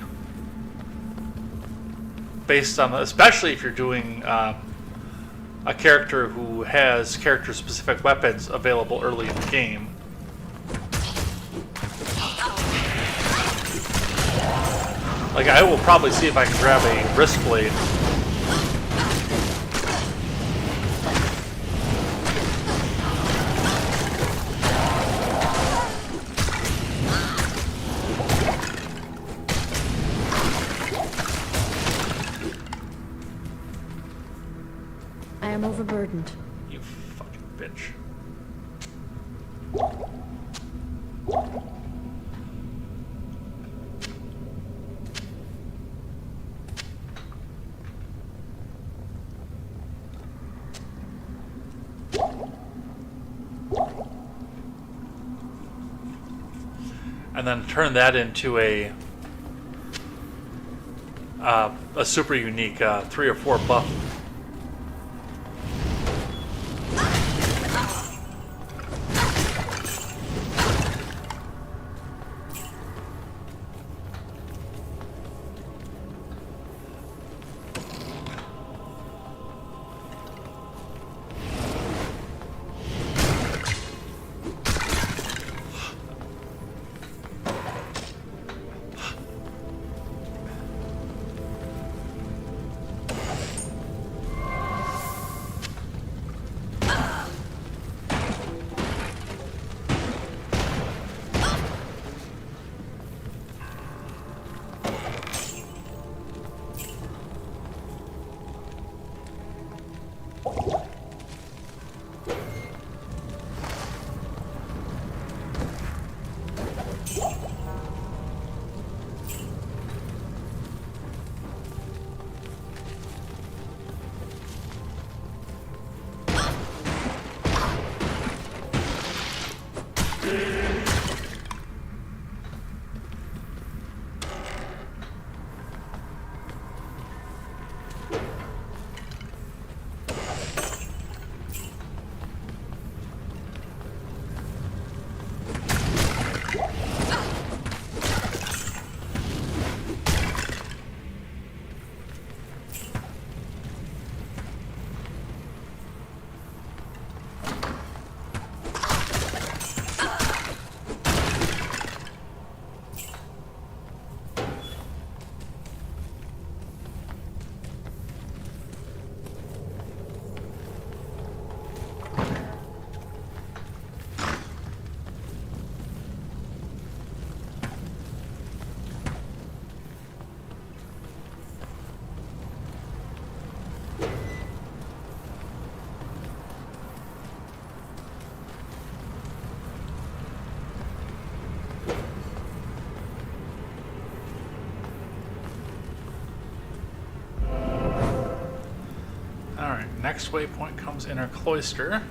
Speaker 1: based on, especially if you're doing a character who has character-specific weapons available early in the game. Like, I will probably see if I can grab a wrist blade.
Speaker 4: I am overburdened.
Speaker 1: You fucking bitch. And then turn that into a super unique 3 or 4 buff. next waypoint comes Inner Cloister.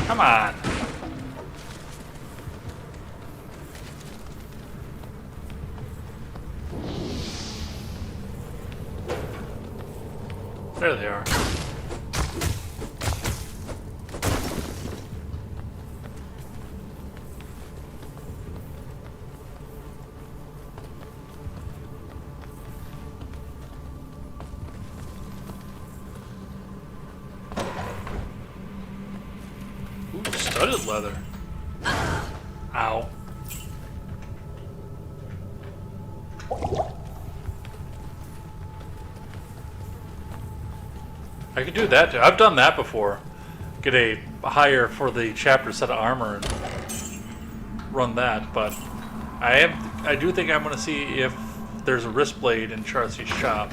Speaker 1: Come on. There they are. Ooh, studded leather. Ow. I could do that too. I've done that before. Get a higher for the chapter set of armor and run that, but I do think I'm gonna see if there's a wrist blade in Charcy's shop.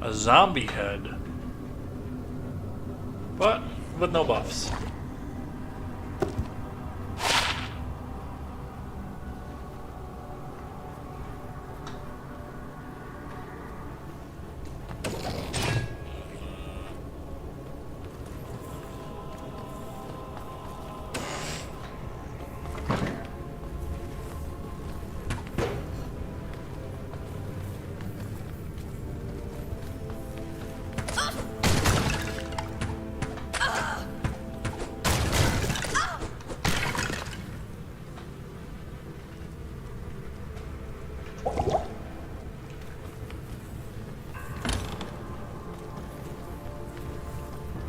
Speaker 1: A zombie head, but with no buffs.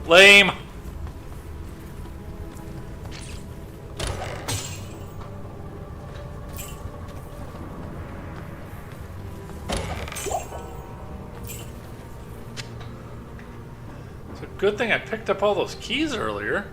Speaker 1: Lame. It's a good thing I picked up all those keys earlier.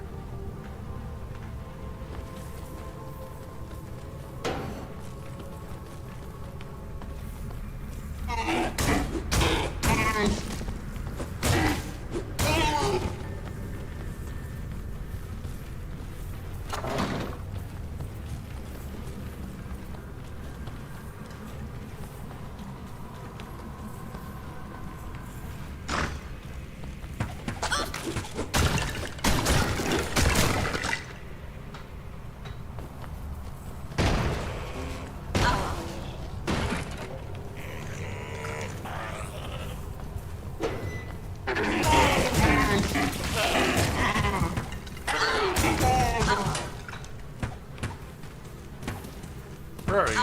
Speaker 1: Where are you?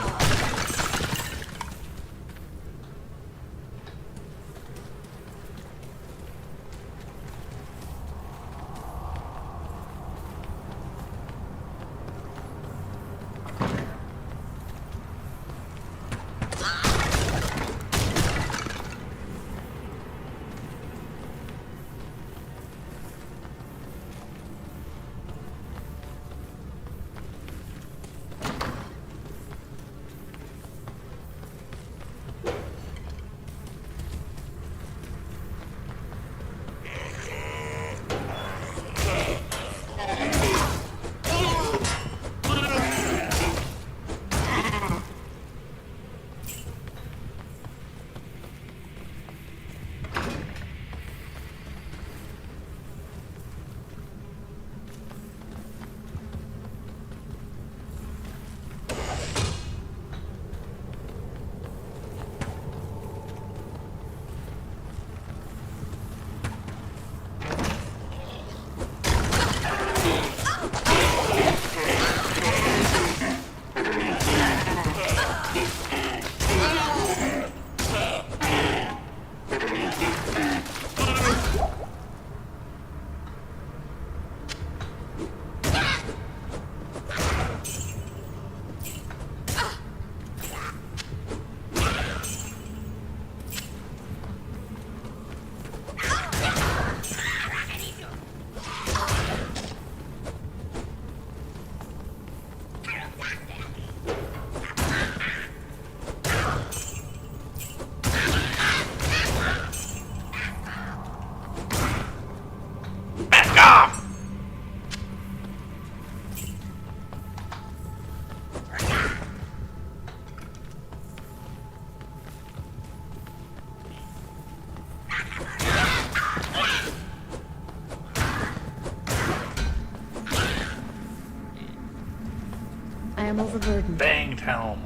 Speaker 4: I'm overburdened.
Speaker 1: Banged helm.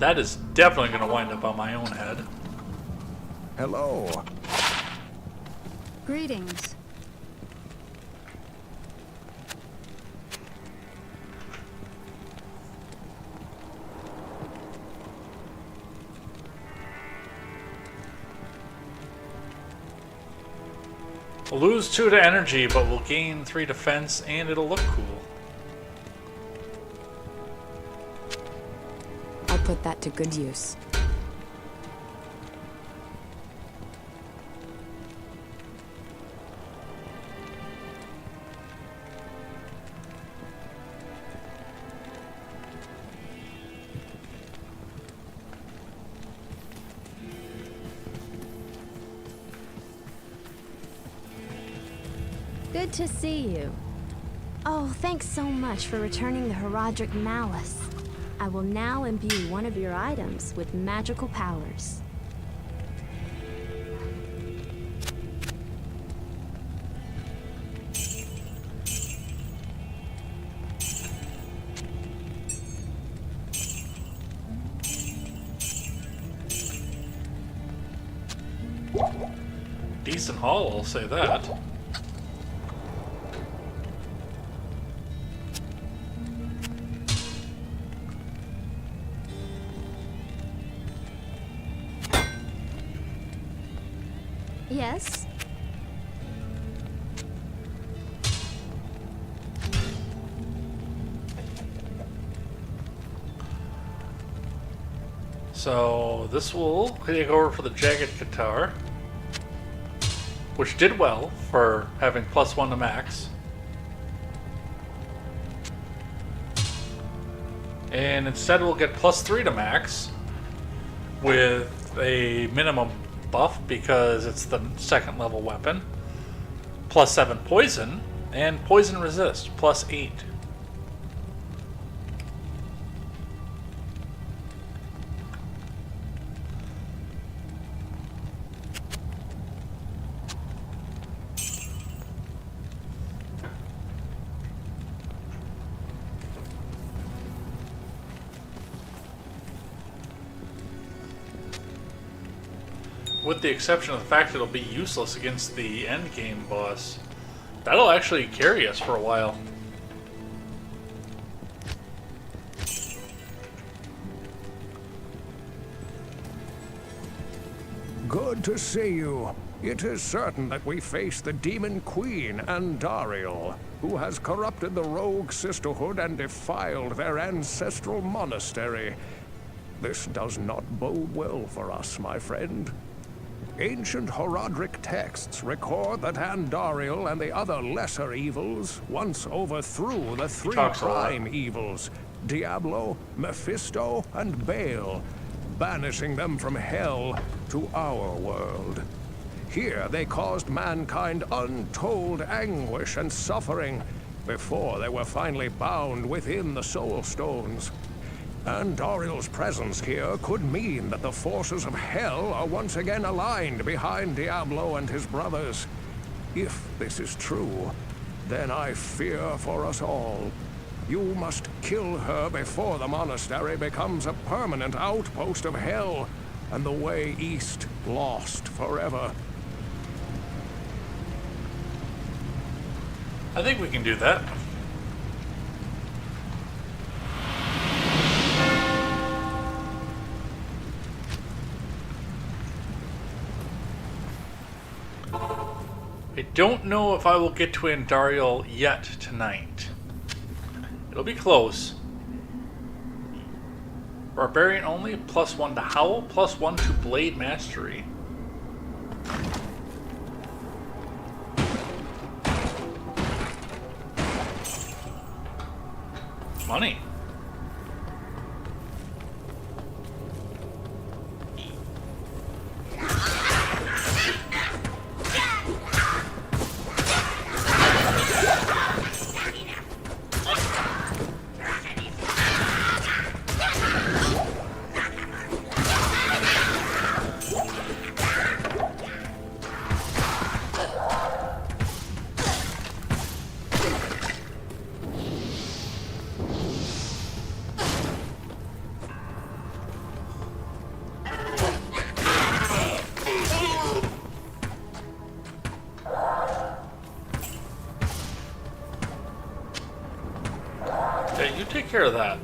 Speaker 1: That is definitely going to wind up on my own head.
Speaker 3: Hello.
Speaker 5: Greetings.
Speaker 1: We'll lose 2 to energy, but we'll gain 3 defense, and it'll look cool.
Speaker 5: I'll put that to good use.
Speaker 4: Good to see you. Oh, thanks so much for returning the Herodric Malice. I will now imbue one of your items with magical powers.
Speaker 1: Decent haul, I'll say that.
Speaker 4: Yes?
Speaker 1: So this will take over for the Jagged Guitar, which did well for having +1 to max. And instead we'll get +3 to max with a minimum buff because it's the 2nd level weapon. +7 poison and poison resist, +8. With the exception of the fact that it'll be useless against the endgame boss. That'll actually carry us for a while.
Speaker 3: Good to see you. It is certain that we face the Demon Queen, Andariel, who has corrupted the Rogue Sisterhood and defiled their ancestral monastery. This does not bode well for us, my friend. Ancient Herodric texts record that Andariel and the other lesser evils once overthrew the 3 prime evils, Diablo, Mephisto, and Baal, banishing them from hell to our world. Here they caused mankind untold anguish and suffering before they were finally bound within the Soul Stones. Andariel's presence here could mean that the forces of hell are once again aligned behind Diablo and his brothers. If this is true, then I fear for us all. You must kill her before the monastery becomes a permanent outpost of hell, and the way east lost forever.
Speaker 1: I think we can do that. I don't know if I will get to Andariel yet tonight. It'll be close. Barbarian only, +1 to Howl, +1 to Blade Mastery. Money. care of that.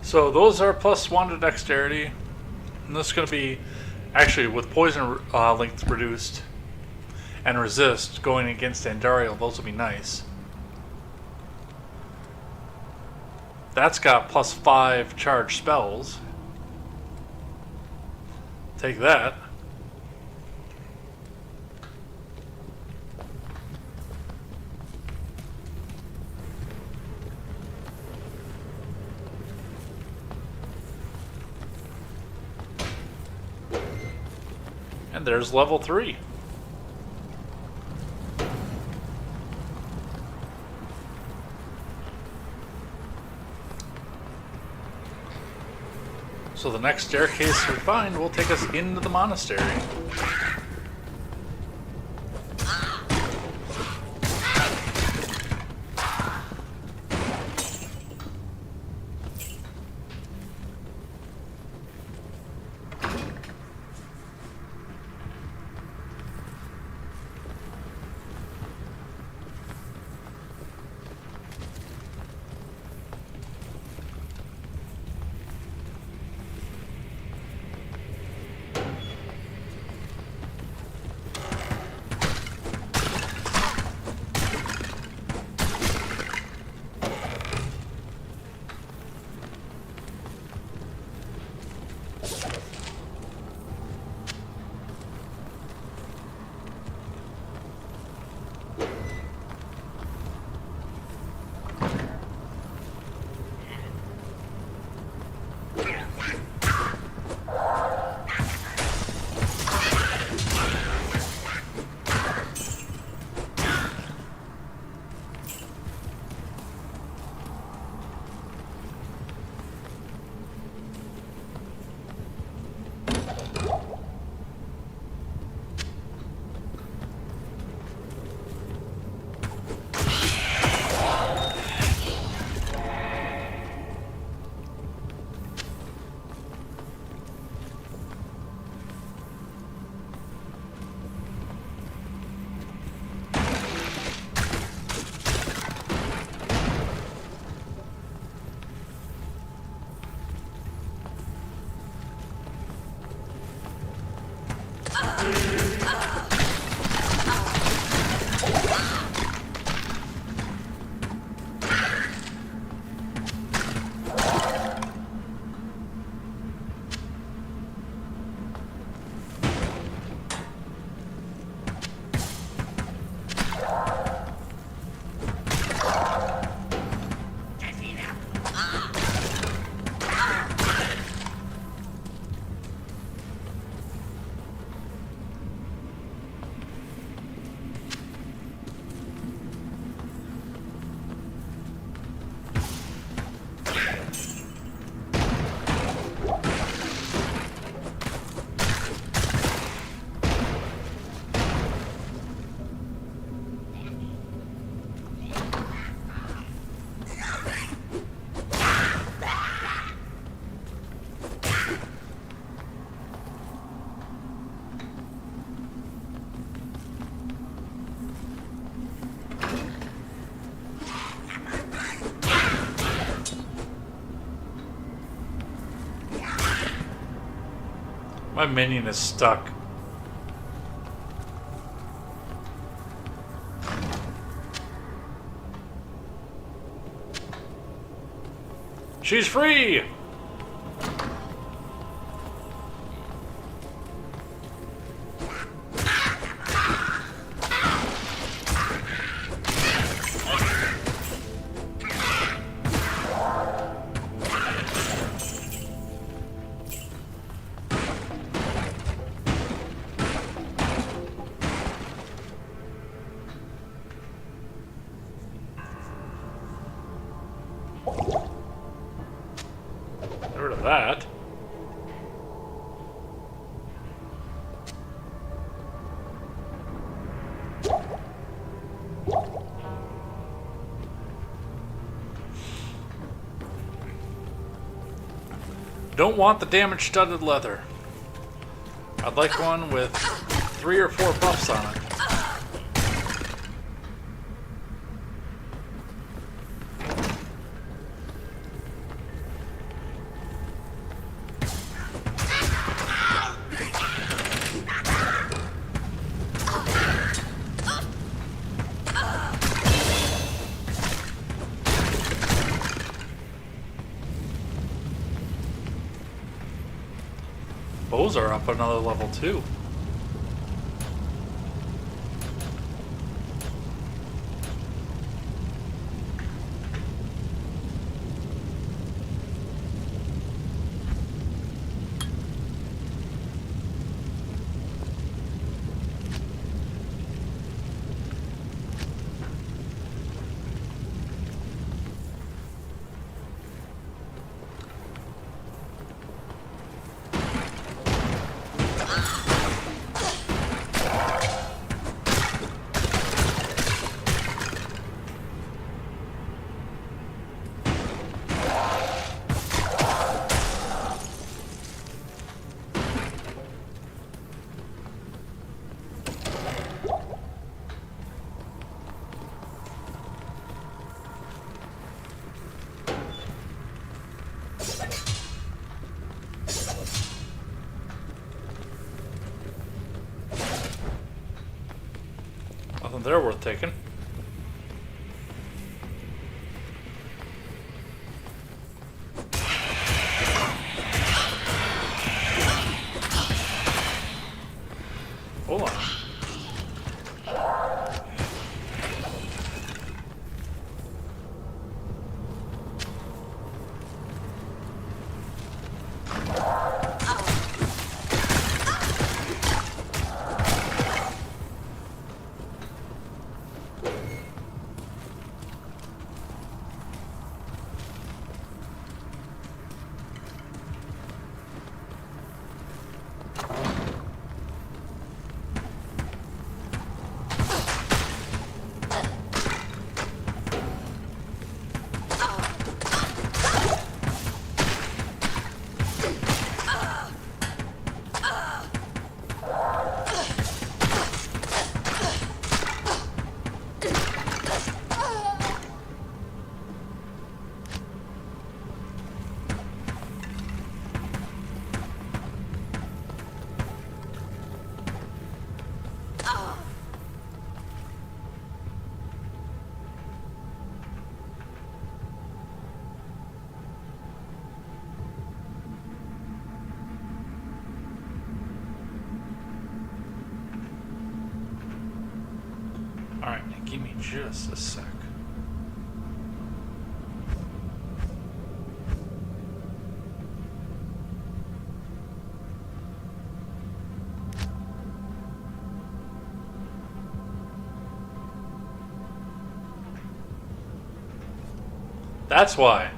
Speaker 1: So those are +1 to dexterity. And this is going to be, actually, with poison length reduced and resist going against Andariel, those will be nice. That's got +5 charge spells. Take that. And there's level 3. So the next staircase we find will take us into the monastery. My minion is stuck. She's free! that. Don't want the damage studded leather. I'd like one with 3 or 4 buffs on it. Bows are up another level too. Nothing there worth taking. Hold on. Alright, give me just a sec. That's why.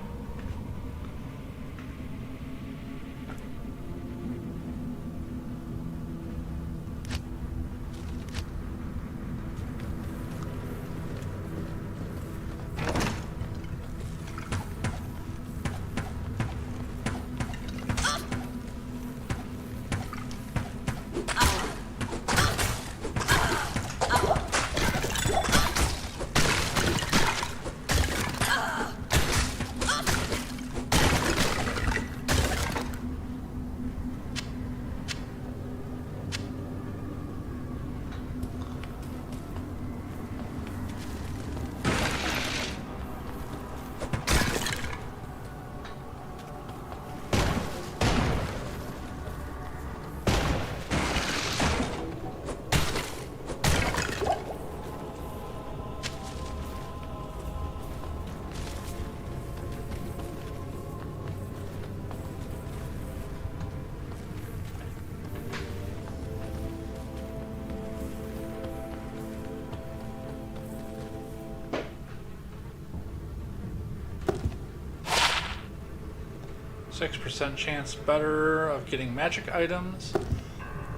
Speaker 1: 6% chance better of getting magic items.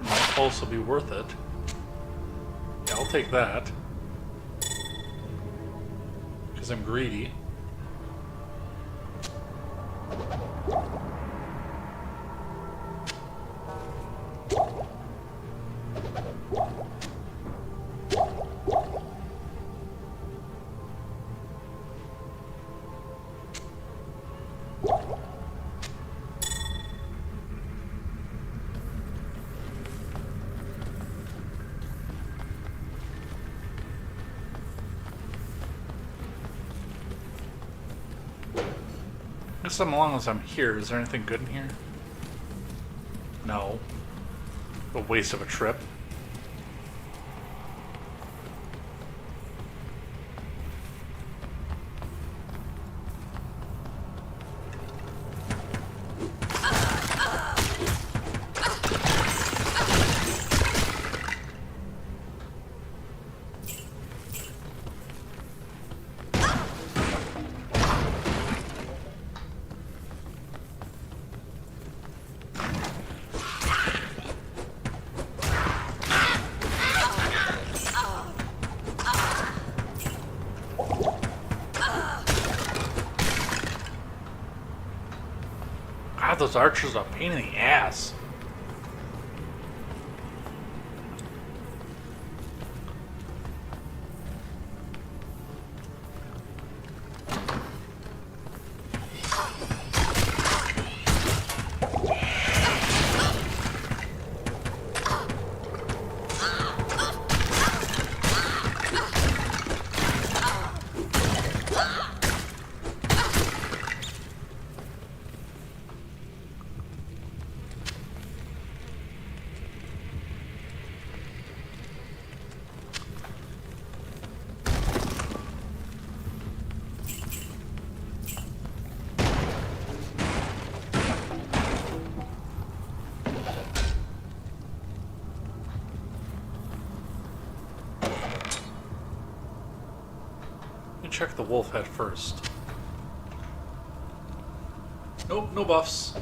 Speaker 1: Might also be worth it. Yeah, I'll take that. Because I'm greedy. As long as I'm here, is there anything good in here? No. A waste of a trip. God, those archers are a pain in the ass. Check the wolf head first. Nope, no buffs.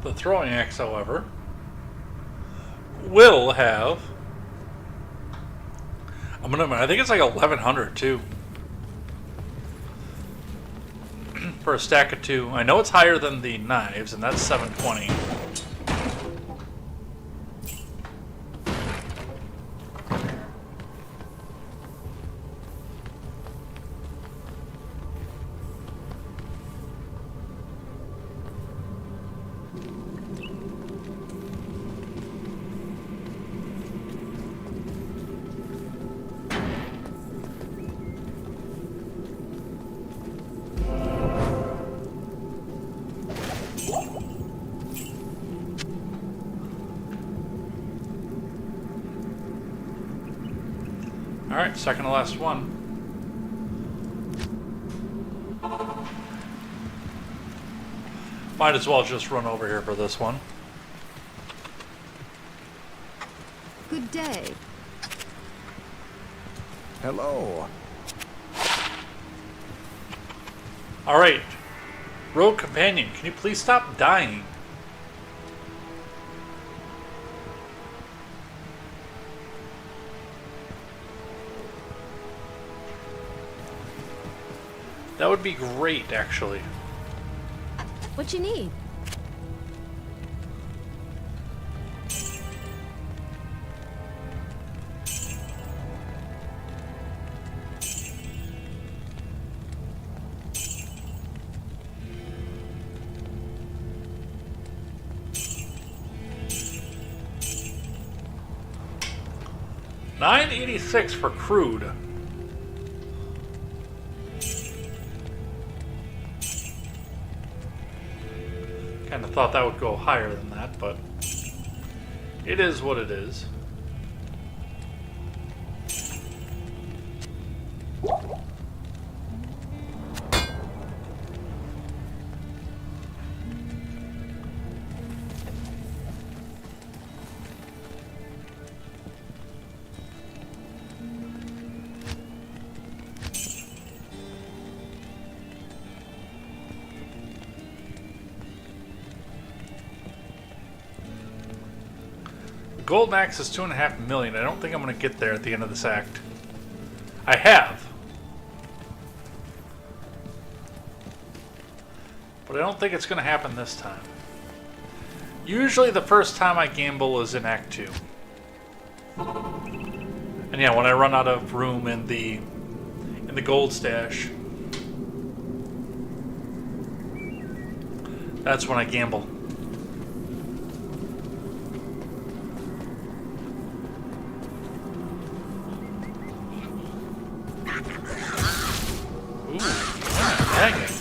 Speaker 1: The throwing axe, however, will have I think it's like 1100 too. For a stack of 2. I know it's higher than the knives, and that's 720. Alright, second to last one. Might as well just run over here for this one.
Speaker 5: Good day.
Speaker 3: Hello.
Speaker 1: Alright. Rogue companion, can you please stop dying? That would be great, actually.
Speaker 4: What you need? $9.86 for crude. Kind of thought that would go higher than that, but it is what it is.
Speaker 1: gold max is 2.5 million. I don't think I'm going to get there at the end of this act. I have. But I don't think it's going to happen this time. Usually the first time I gamble is in Act 2. And yeah, when I run out of room in the gold stash, that's when I gamble. Ooh, dang it.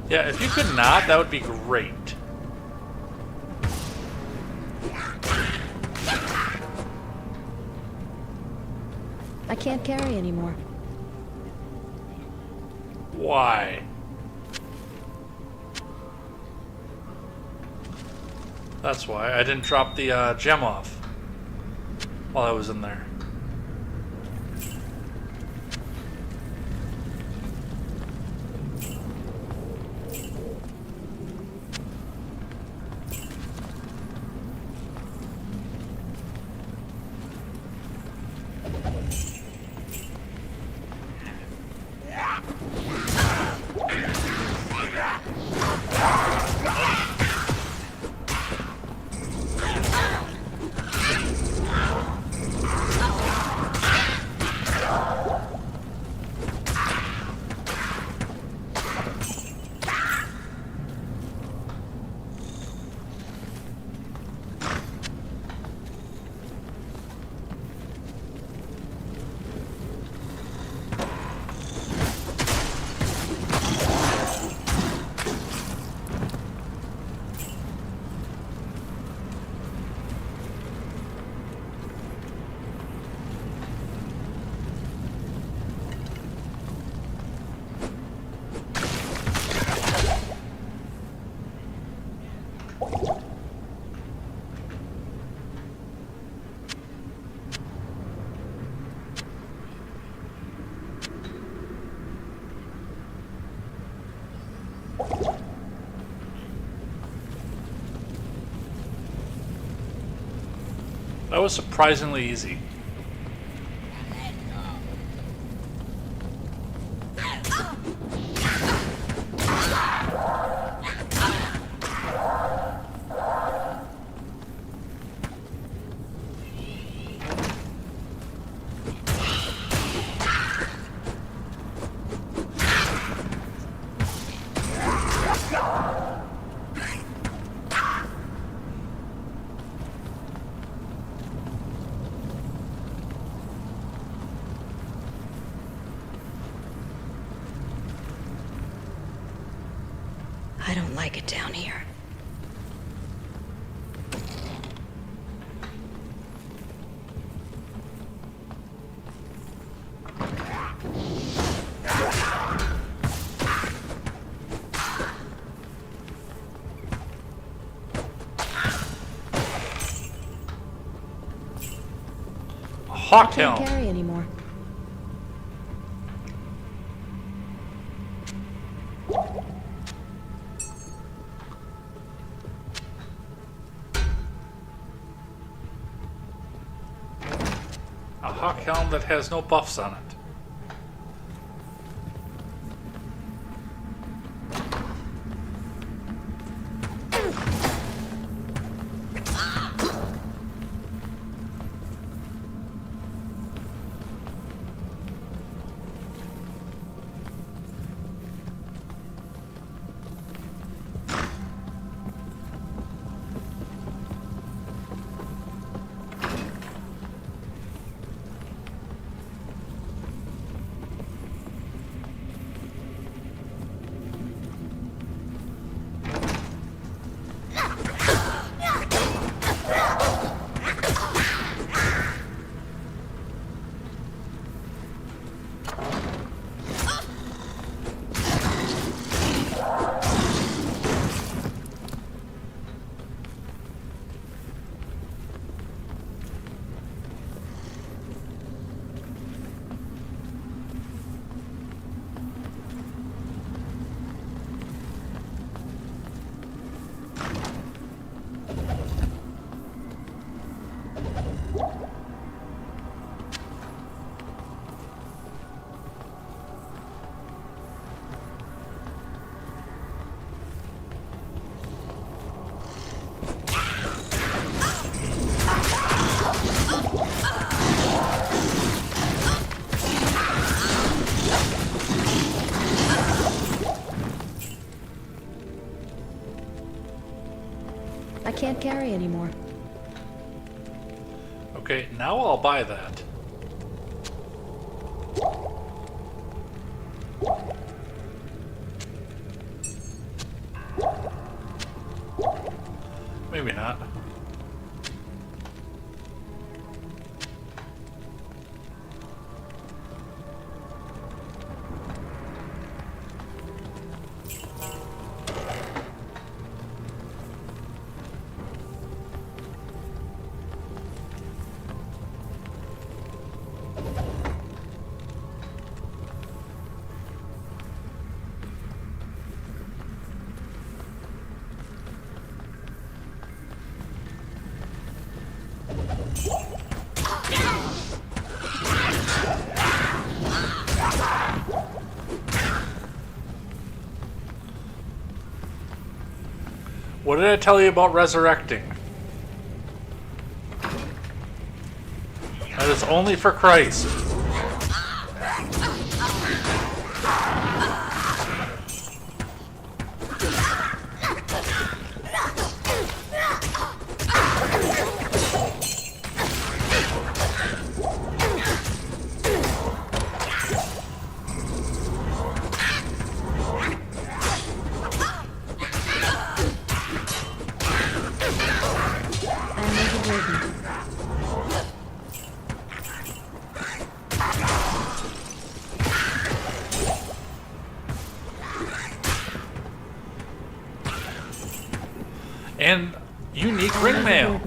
Speaker 1: Yeah, if you could not, that would be great.
Speaker 4: I can't carry anymore.
Speaker 1: Why? That's why. I didn't drop the gem off while I was in there. That was surprisingly easy.
Speaker 6: I don't like it down here.
Speaker 1: Hawk
Speaker 4: Can't
Speaker 1: Helm.
Speaker 4: carry anymore.
Speaker 1: A Hawk Helm that has no buffs on it.
Speaker 5: scary anymore.
Speaker 1: Okay, now I'll buy that. Maybe not. What did I tell you about resurrecting? That is only for Christ. And unique ring mail.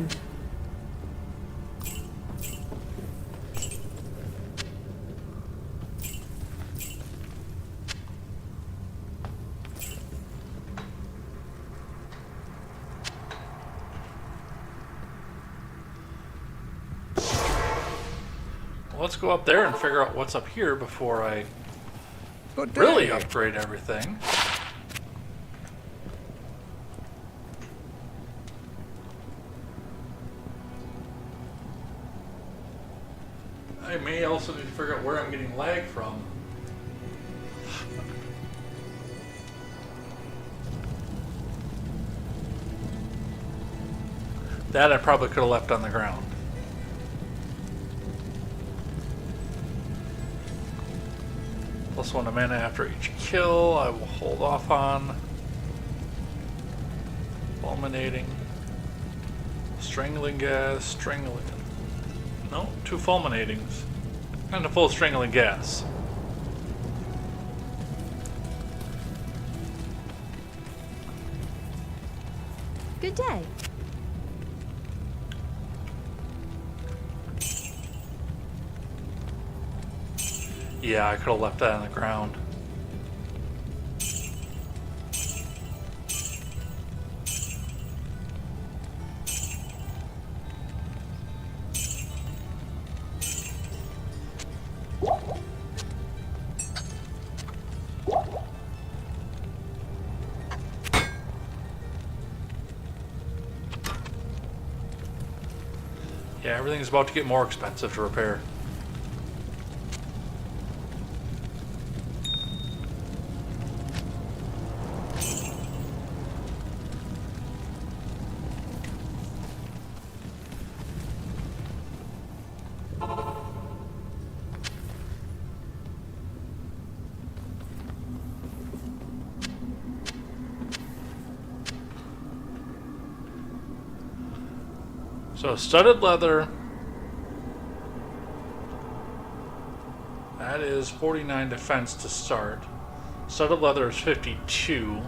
Speaker 1: Let's go up there and figure out what's up here before I
Speaker 3: Good day.
Speaker 1: really upgrade everything. I may also need to figure out where I'm getting lag from. That I probably could have left on the ground. +1 a mana after each kill. I will hold off on. Fulminating. Strangling gas. Strangling. No, 2 fulminatings. And a full strangling gas.
Speaker 5: Good day.
Speaker 1: Yeah, I could have left that on the ground. Yeah, everything's about to get more expensive to repair. So studded leather, that is 49 defense to start. Studded leather is 52,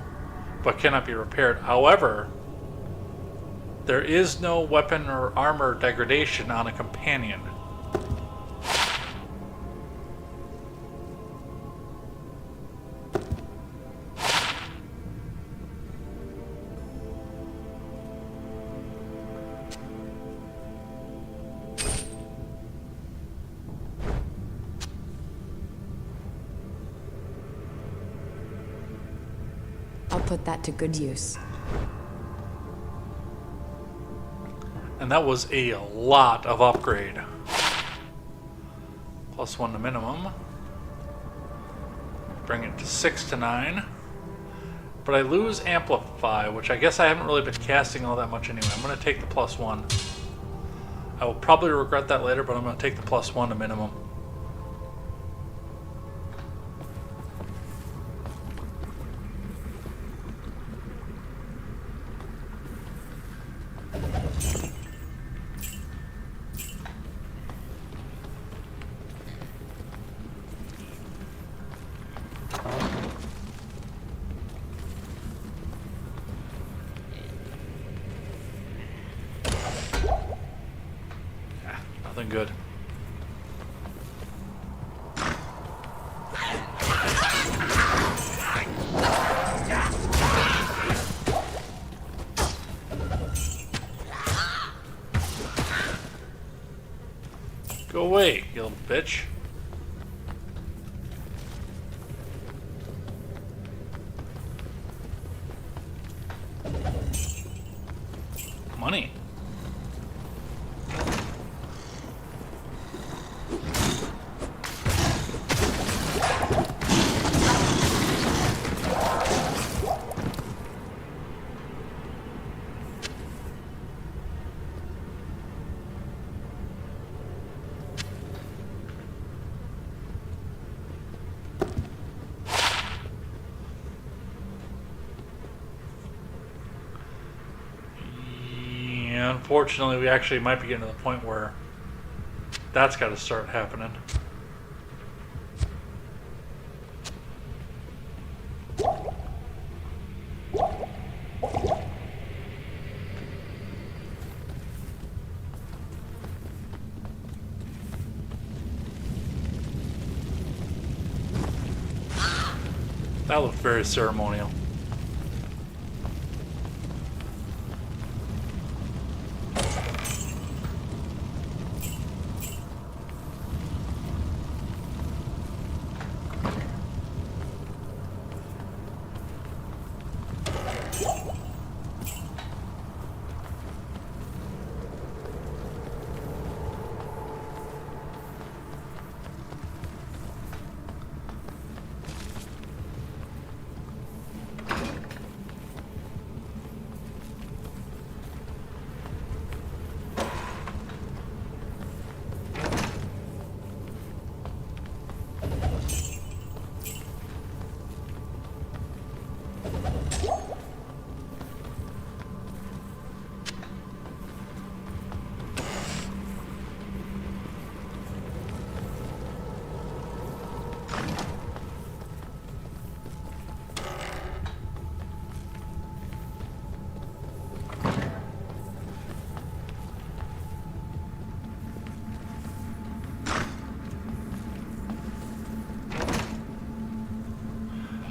Speaker 1: but cannot be repaired. However, there is no weapon or armor degradation on a companion.
Speaker 6: I'll put that to good use.
Speaker 1: And that was a lot of upgrade. +1 to minimum. Bring it to 6 to 9. But I lose Amplify, which I guess I haven't really been casting all that much anyway. I'm going to take the +1. I will probably regret that later, but I'm going to take the +1 to minimum. Nothing good. Go away, you little bitch. Money. Unfortunately, we actually might be getting to the point where that's got to start happening. That looked very ceremonial.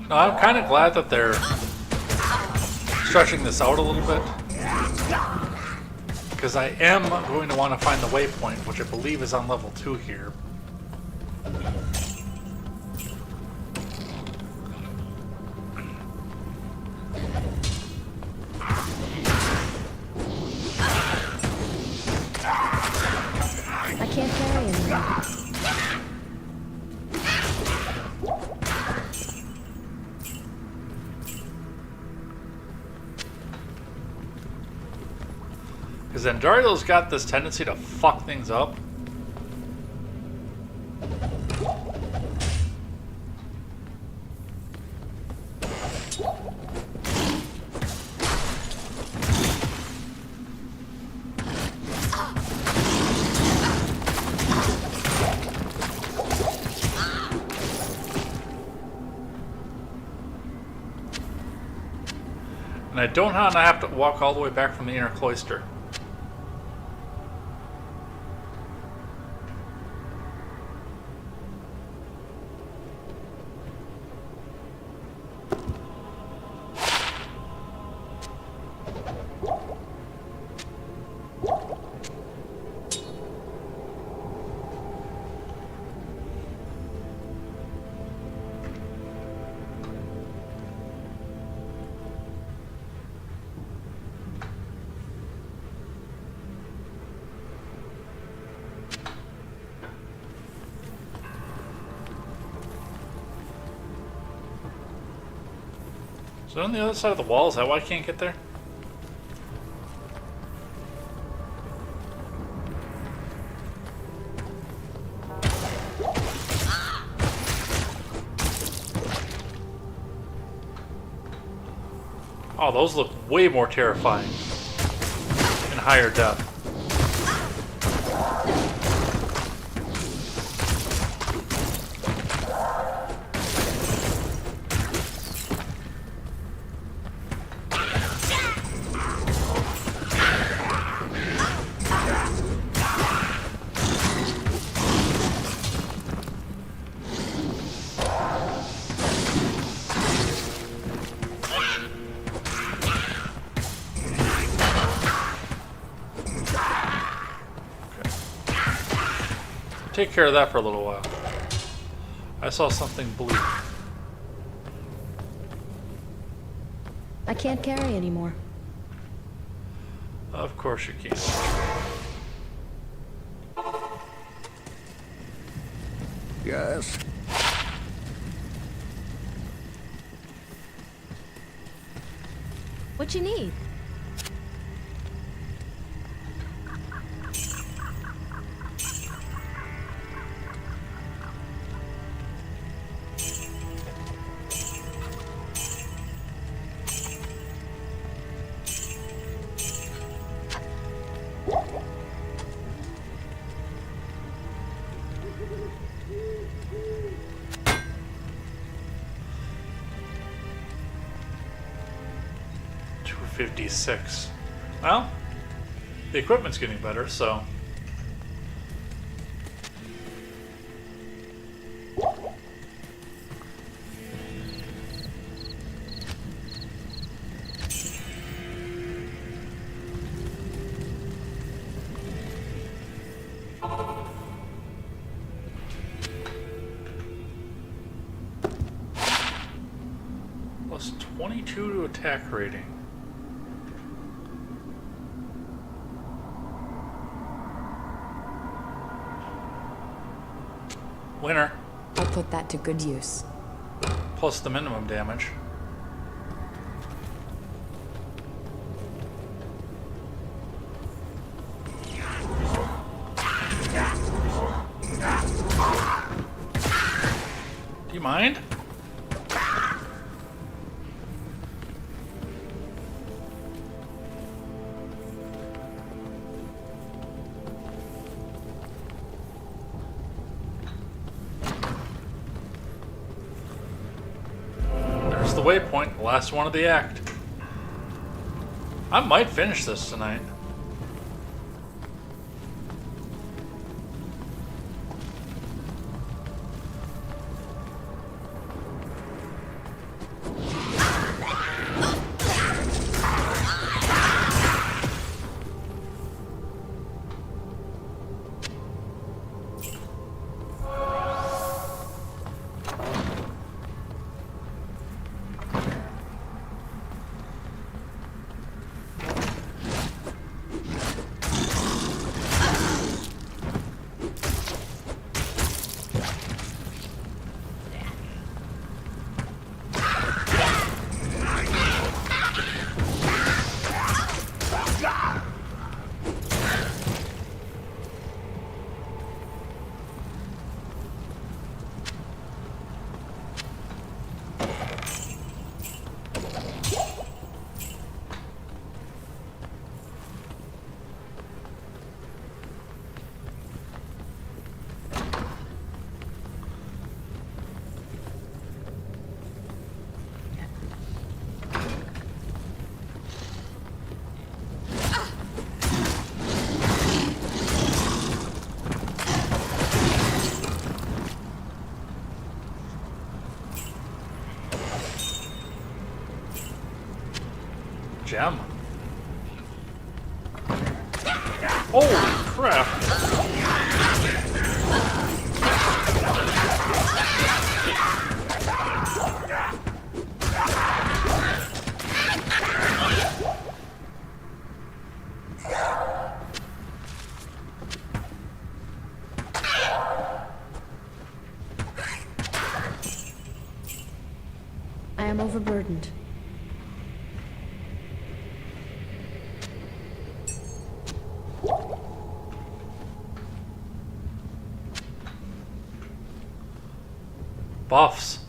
Speaker 1: No, I'm kind of glad that they're stretching this out a little bit, because I am going to want to find the waypoint, which I believe is on level 2 here.
Speaker 4: I can't carry anymore.
Speaker 1: Because Andariel's got this tendency to fuck things up. And I don't want to have to walk all the way back from the inner cloister. Is it on the other side of the wall? Is that why I can't get there? Oh, those look way more terrifying in higher depth. Take care of that for a little while. I saw something blue.
Speaker 5: I can't carry anymore.
Speaker 1: Of course you can.
Speaker 3: Yes.
Speaker 5: What you need?
Speaker 1: $256. Well, the equipment's getting better, so. Plus 22 to attack rating. Winner.
Speaker 6: I'll put that to good use.
Speaker 1: Plus the minimum damage. Do you mind? There's the waypoint, the last one of the act. I might finish this tonight. Gem. Holy crap.
Speaker 5: I am overburdened.
Speaker 1: buffs.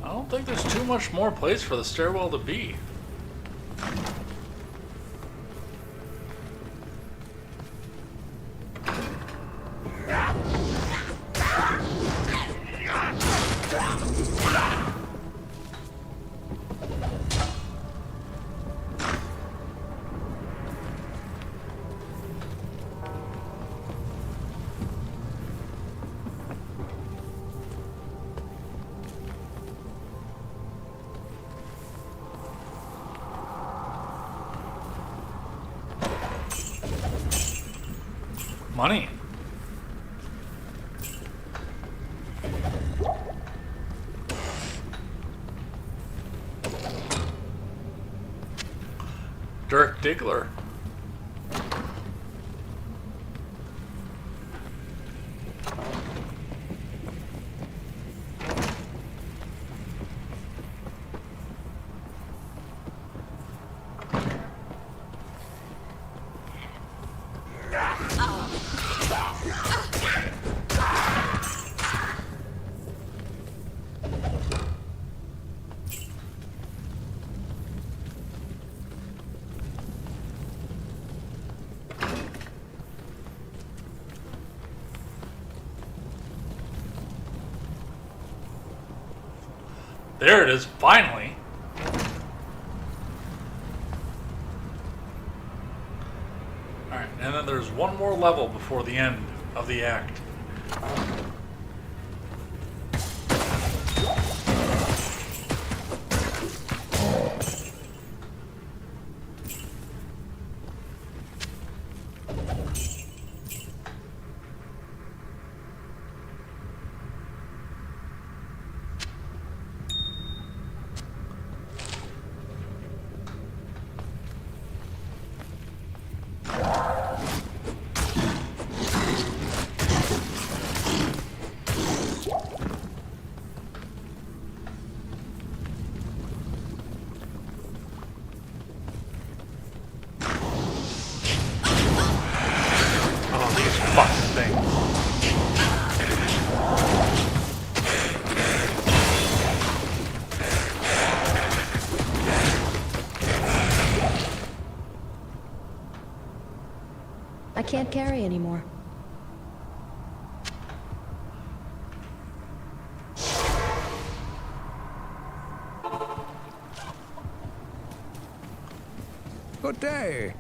Speaker 1: I don't think there's too much more place for the stairwell to be. Money. Dirk Diggler. There it is, finally. Alright, and then there's one more level before the end of the act.
Speaker 5: carry anymore.
Speaker 3: Good day.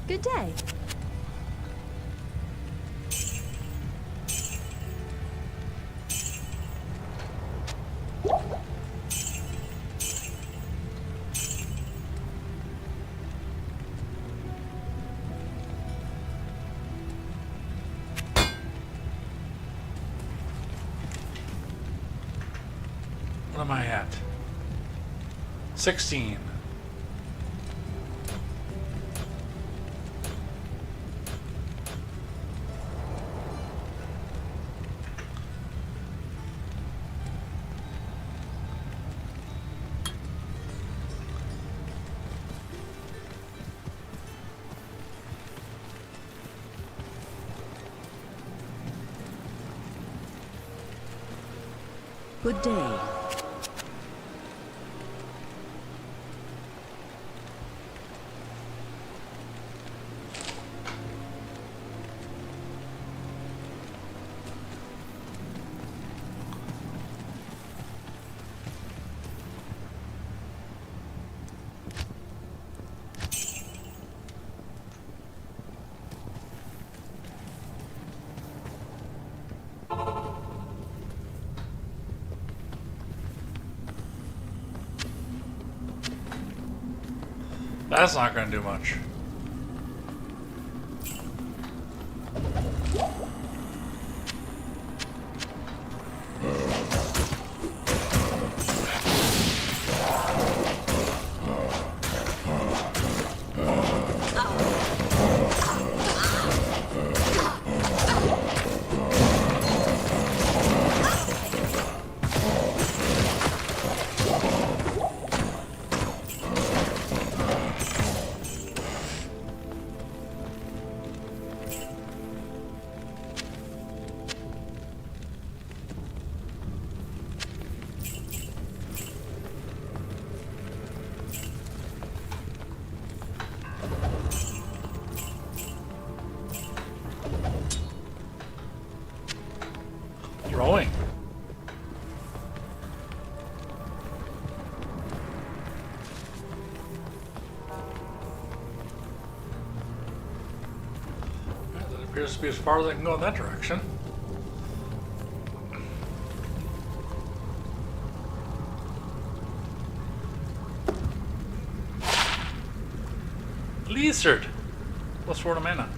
Speaker 4: Good day.
Speaker 1: What am I at? 16.
Speaker 7: Good day.
Speaker 1: That's not going to do much. Throwing. That appears to be as far as I can go in that direction. Lizard! Plus 4 to mana.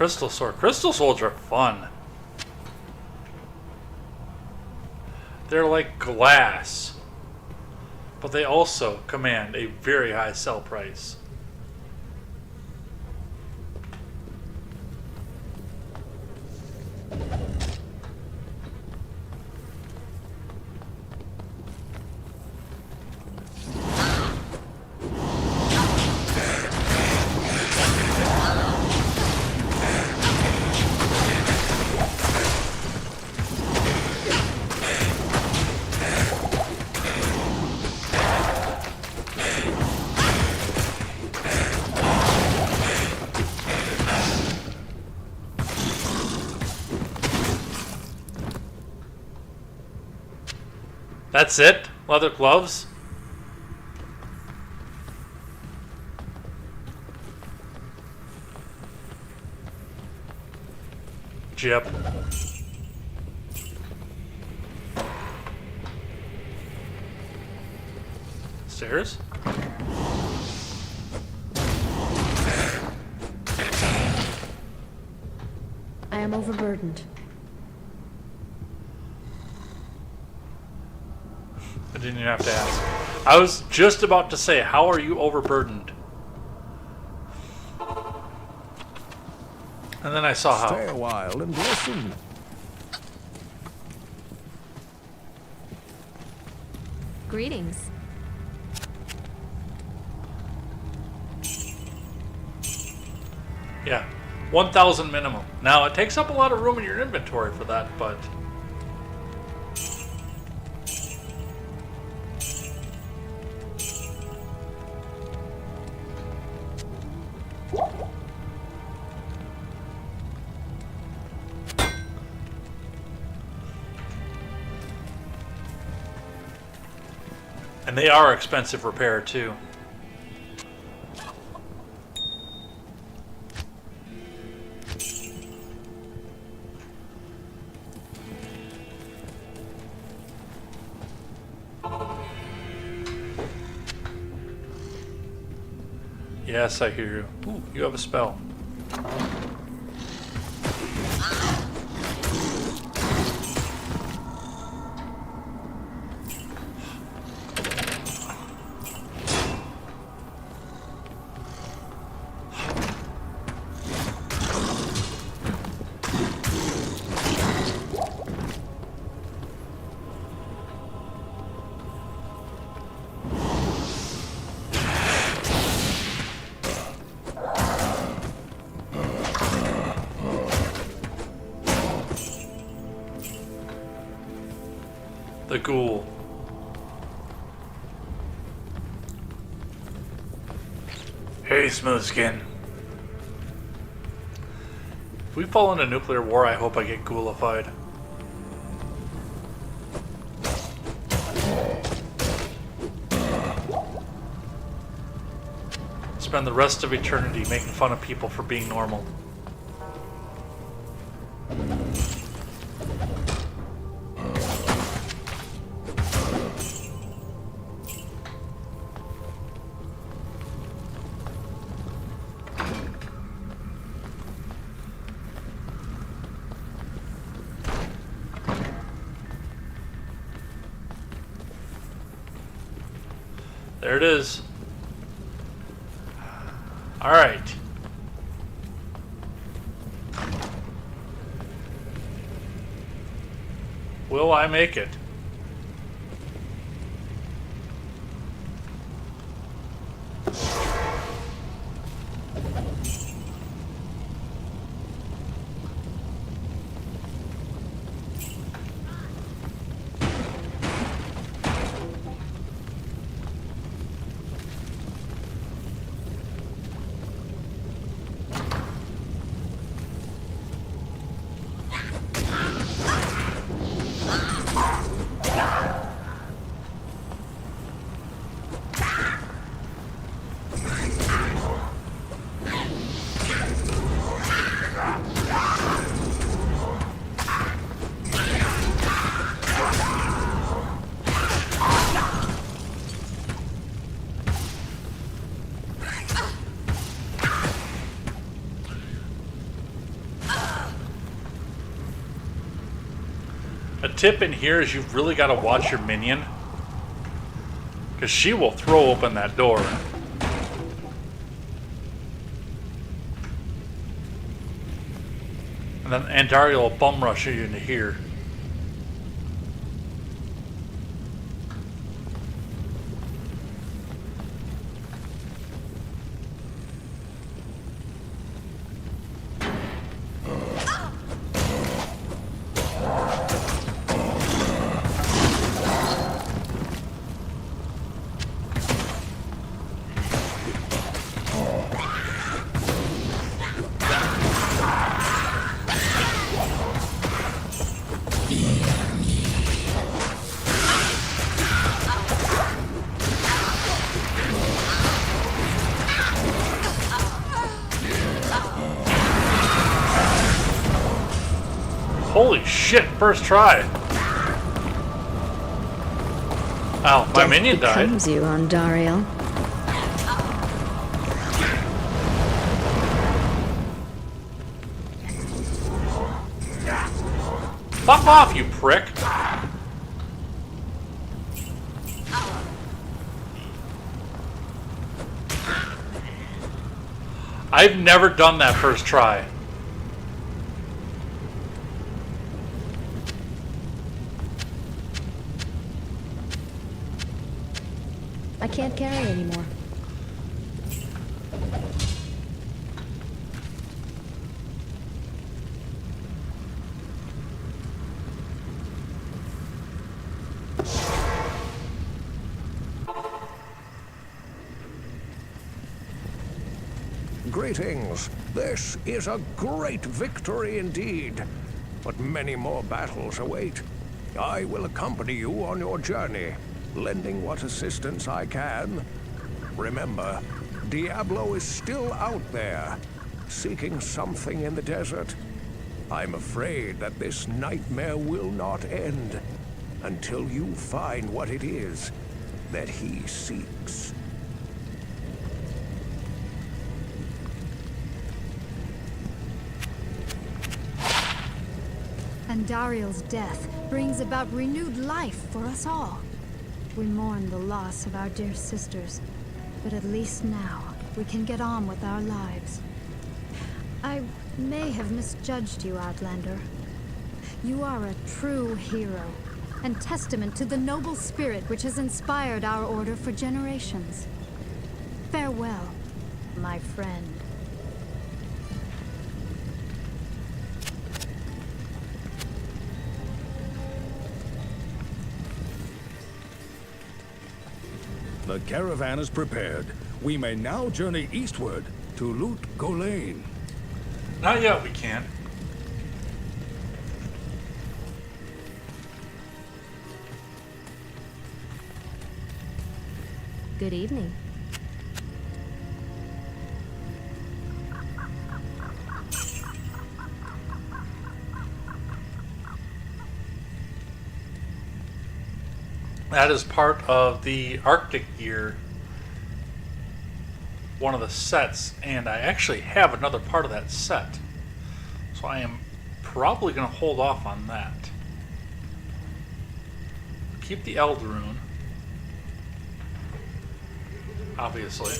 Speaker 1: Crystal Sword. Crystal Swords are fun. They're like glass, but they also command a very high sell price. That's it? Leather gloves? Jip. Stairs?
Speaker 5: I am overburdened.
Speaker 1: I didn't even have to ask. I was just about to say, how are you overburdened? And then I saw how.
Speaker 3: Stay a while and listen.
Speaker 4: Greetings.
Speaker 1: Yeah, 1,000 minimum. Now, it takes up a lot of room in your inventory for that, but... And they are expensive repair, too. Yes, I hear you. Ooh, you have a spell. The ghoul. Hey, Smoothskin. If we fall into nuclear war, I hope I get ghoulified. Spend the rest of eternity making fun of people for being normal. There it is. All right. Will I make it? A tip in here is you've really got to watch your minion, because she will throw open that door. And then Andaria will bum rush you into here. Holy shit, first try. Ow, my minion died.
Speaker 5: Becomes you, Ondariel.
Speaker 1: Fuck off, you prick! I've never done that first try.
Speaker 5: I can't carry anymore.
Speaker 3: Greetings. This is a great victory indeed. But many more battles await. I will accompany you on your journey, lending what assistance I can. Remember, Diablo is still out there, seeking something in the desert. I'm afraid that this nightmare will not end until you find what it is that he seeks.
Speaker 7: And Dariel's death brings about renewed life for us all. We mourn the loss of our dear sisters, but at least now we can get on with our lives. I may have misjudged you, Outlander. You are a true hero, and testament to the noble spirit which has inspired our order for generations. Farewell, my friend.
Speaker 8: The caravan is prepared. We may now journey eastward to Loot Golain.
Speaker 1: Not yet, we can't.
Speaker 4: Good evening.
Speaker 1: That is part of the Arctic gear, one of the sets, and I actually have another part of that set. So I am probably going to hold off on that. Keep the Eld rune, obviously.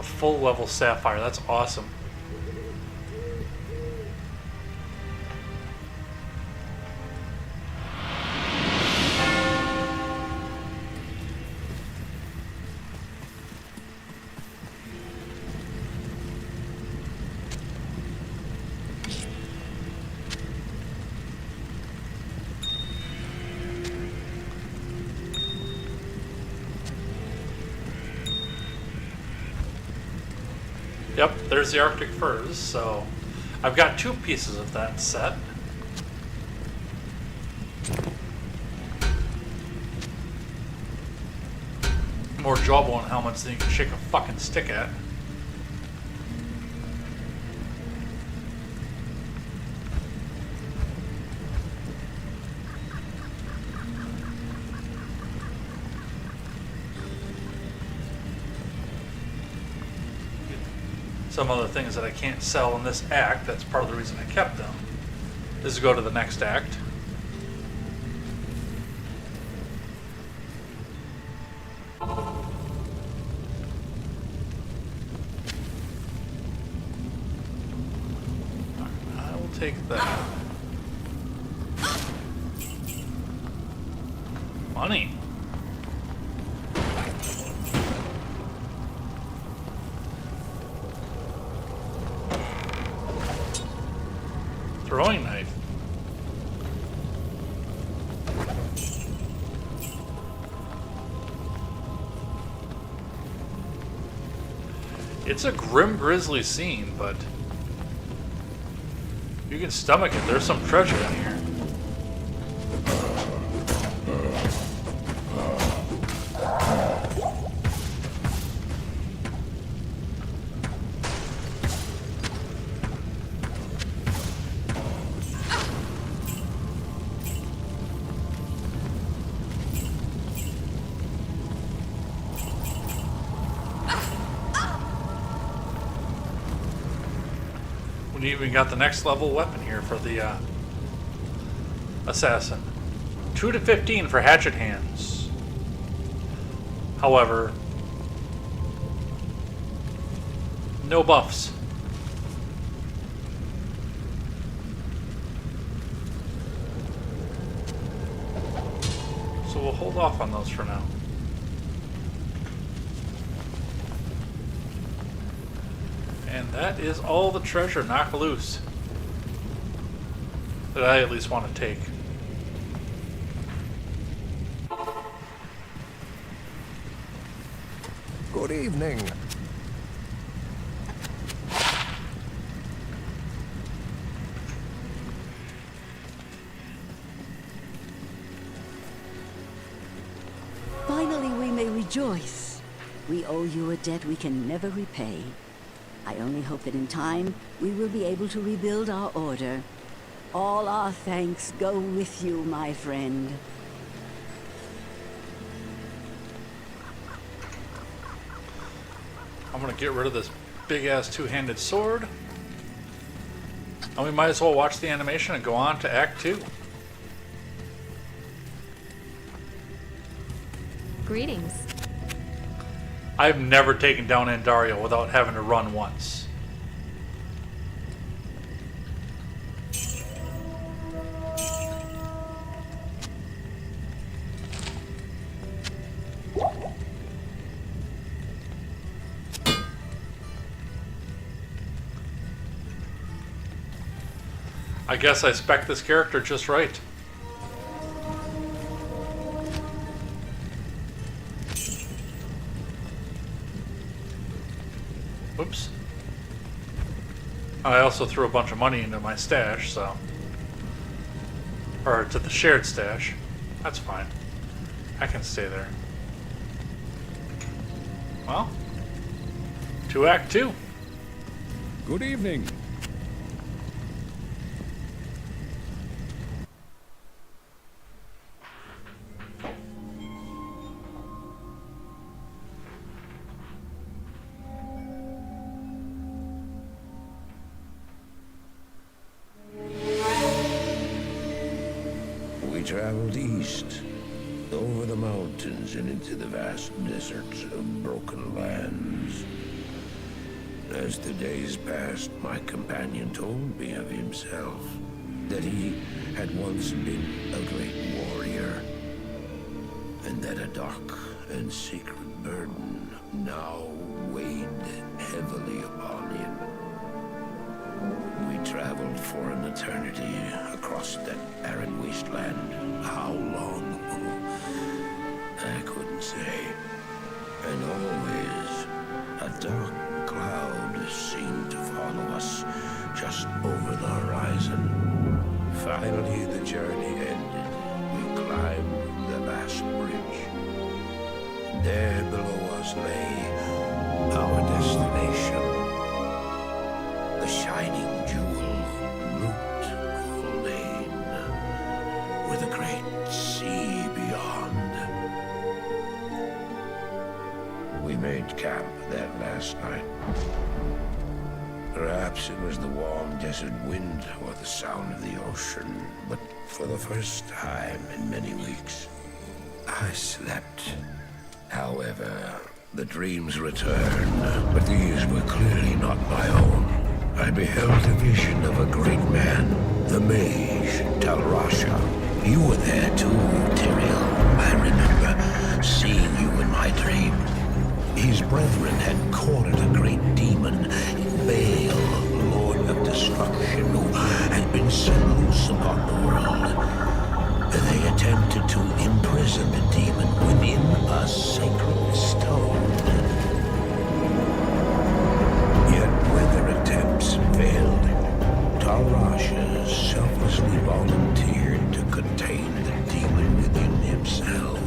Speaker 1: Full level sapphire, that's awesome. Yep, there's the Arctic furs, so I've got 2 pieces of that set. More jawbone helmets than you can shake a fucking stick at. Some other things that I can't sell in this act, that's part of the reason I kept them, is to go to the next act. I will take that. Money. Throwing knife. It's a grim, grisly scene, but you can stomach it. There's some treasure in here. We even got the next level weapon here for the assassin. 2 to 15 for hatchet hands. However, no buffs. So we'll hold off on those for now. And that is all the treasure knock loose that I at least want to take.
Speaker 3: Good evening.
Speaker 9: Finally, we may rejoice. We owe you a debt we can never repay. I only hope that in time, we will be able to rebuild our order. All our thanks go with you, my friend.
Speaker 1: I'm gonna get rid of this big-ass two-handed sword. And we might as well watch the animation and go on to Act 2.
Speaker 4: Greetings.
Speaker 1: I've never taken down Andariel without having to run once. I guess I spec'd this character just right. Oops. I also threw a bunch of money into my stash, so... Or to the shared stash. That's fine. I can stay there. Well, to Act 2.
Speaker 8: Good evening.
Speaker 3: We traveled east, over the mountains and into the vast deserts of broken lands. As the days passed, my companion told me of himself, that he had once been a great warrior, and that a dark and secret burden now weighed heavily upon him. We traveled for an eternity across that barren wasteland. How long? I couldn't say. And always, a dark cloud seemed to follow us just over the horizon. Finally, the journey ended. We climbed the last bridge. There below us lay our destination. The shining jewel, Loot Gulane, with a great sea beyond. We made camp that last night. Perhaps it was the warm desert wind or the sound of the ocean, but for the first time in many weeks, I slept. However, the dreams returned, but these were clearly not my own. I beheld a vision of a great man, the mage, Talrasha. You were there too, Tyrael. I remember seeing you in my dream. His brethren had cornered a great demon, Baal, Lord of Destruction, who had been set loose upon the world. They attempted to imprison the demon within a sacred stone. Yet when their attempts failed, Talrasha selflessly volunteered to contain the demon within himself,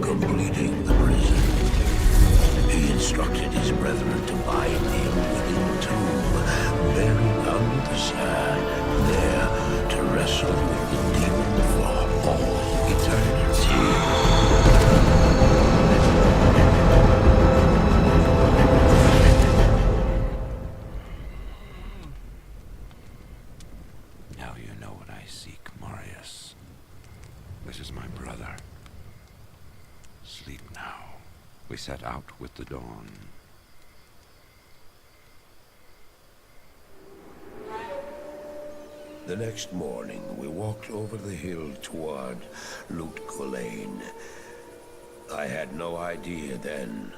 Speaker 3: completing the prison. He instructed his brethren to bind him within a tomb, buried under the sand, there to wrestle with the demon for all eternity.
Speaker 10: with the dawn.
Speaker 11: The next morning, we walked over the hill toward Lut Gholein. I had no idea then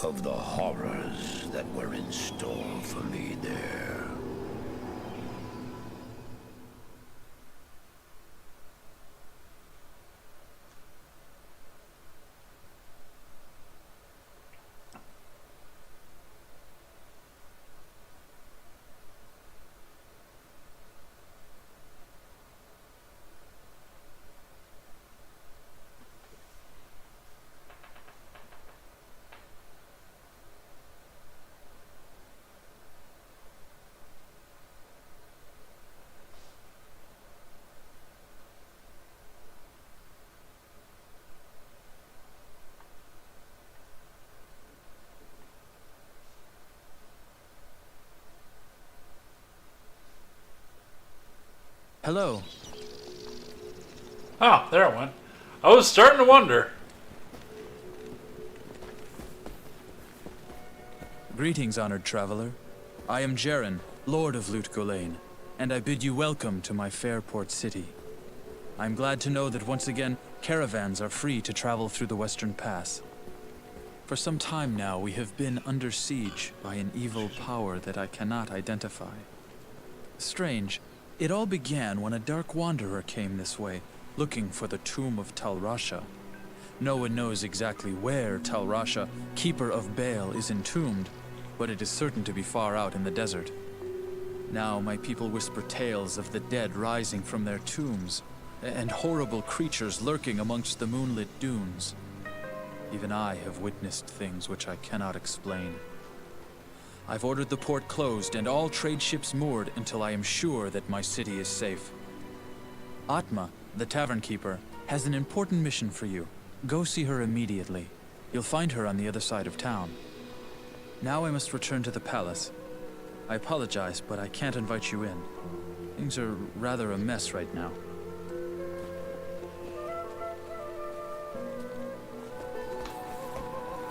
Speaker 11: of the horrors that were in store for me there.
Speaker 12: Hello.
Speaker 1: Oh, there it went. I was starting to wonder.
Speaker 12: Greetings, honored traveler. I am Jaren, Lord of Lut Gholein, and I bid you welcome to my fair port city. I'm glad to know that once again, caravans are free to travel through the Western Pass. For some time now, we have been under siege by an evil power that I cannot identify. Strange. It all began when a dark wanderer came this way, looking for the tomb of Tal Rasha. No one knows exactly where Tal Rasha, keeper of Baal, is entombed, but it is certain to be far out in the desert. Now my people whisper tales of the dead rising from their tombs, and horrible creatures lurking amongst the moonlit dunes. Even I have witnessed things which I cannot explain. I've ordered the port closed and all trade ships moored until I am sure that my city is safe. Atma, the tavern keeper, has an important mission for you. Go see her immediately. You'll find her on the other side of town. Now I must return to the palace. I apologize, but I can't invite you in. Things are rather a mess right now.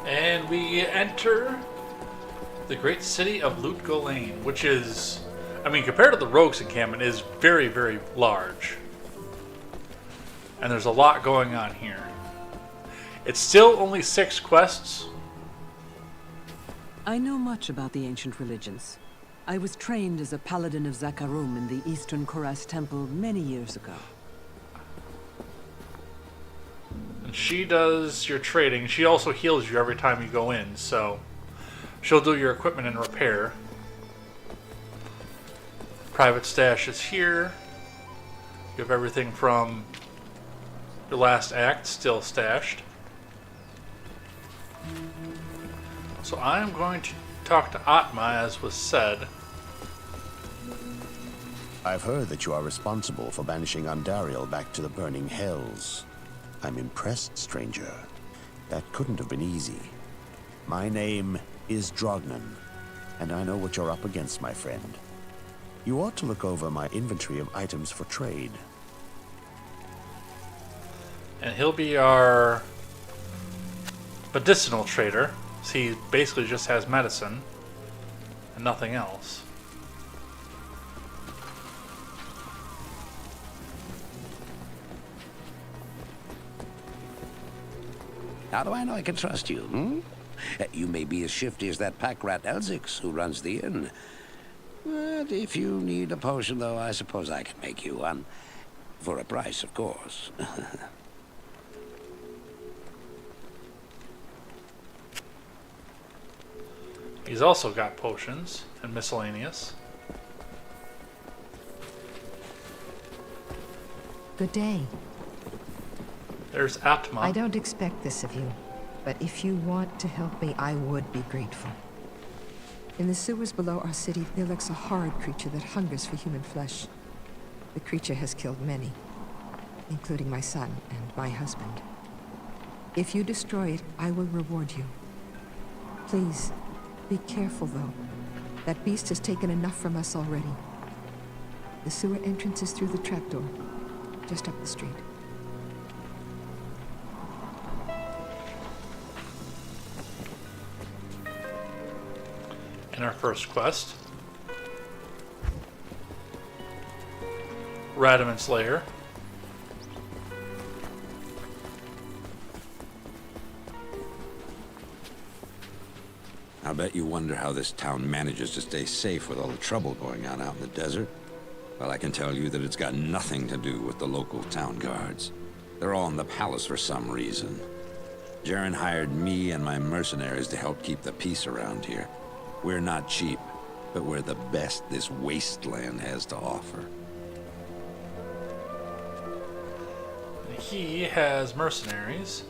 Speaker 1: And we enter the great city of Lut Gholein, which is, I mean, compared to the Rogues encampment, is very, very large. And there's a lot going on here. It's still only 6 quests.
Speaker 13: I know much about the ancient religions. I was trained as a paladin of Zakarum in the Eastern Koras Temple many years ago.
Speaker 1: And she does your trading. She also heals you every time you go in, so she'll do your equipment and repair. Private stash is here. You have everything from your last act still stashed. So I'm going to talk to Atma, as was said.
Speaker 14: I've heard that you are responsible for banishing Andariel back to the burning hells. I'm impressed, stranger. That couldn't have been easy. My name is Drognan, and I know what you're up against, my friend. You ought to look over my inventory of items for trade.
Speaker 1: And he'll be our medicinal trader. So he basically just has medicine and nothing else.
Speaker 15: How do I know I can trust you, hmm? You may be as shifty as that pack rat Elzix who runs the inn. But if you need a potion, though, I suppose I can make you one. For a price, of course.
Speaker 1: He's also got potions and miscellaneous.
Speaker 16: Good day.
Speaker 1: There's Atma.
Speaker 16: I don't expect this of you, but if you want to help me, I would be grateful. In the sewers below our city, there lurks a horrid creature that hungers for human flesh. The creature has killed many, including my son and my husband. If you destroy it, I will reward you. Please, be careful, though. That beast has taken enough from us already. The sewer entrance is through the trapdoor, just up the street.
Speaker 1: in our first quest. Radaman's Lair.
Speaker 15: I bet you wonder how this town manages to stay safe with all the trouble going on out in the desert. Well, I can tell you that it's got nothing to do with the local town guards. They're all in the palace for some reason. Jaren hired me and my mercenaries to help keep the peace around here. We're not cheap, but we're the best this wasteland has to offer.
Speaker 1: He has mercenaries.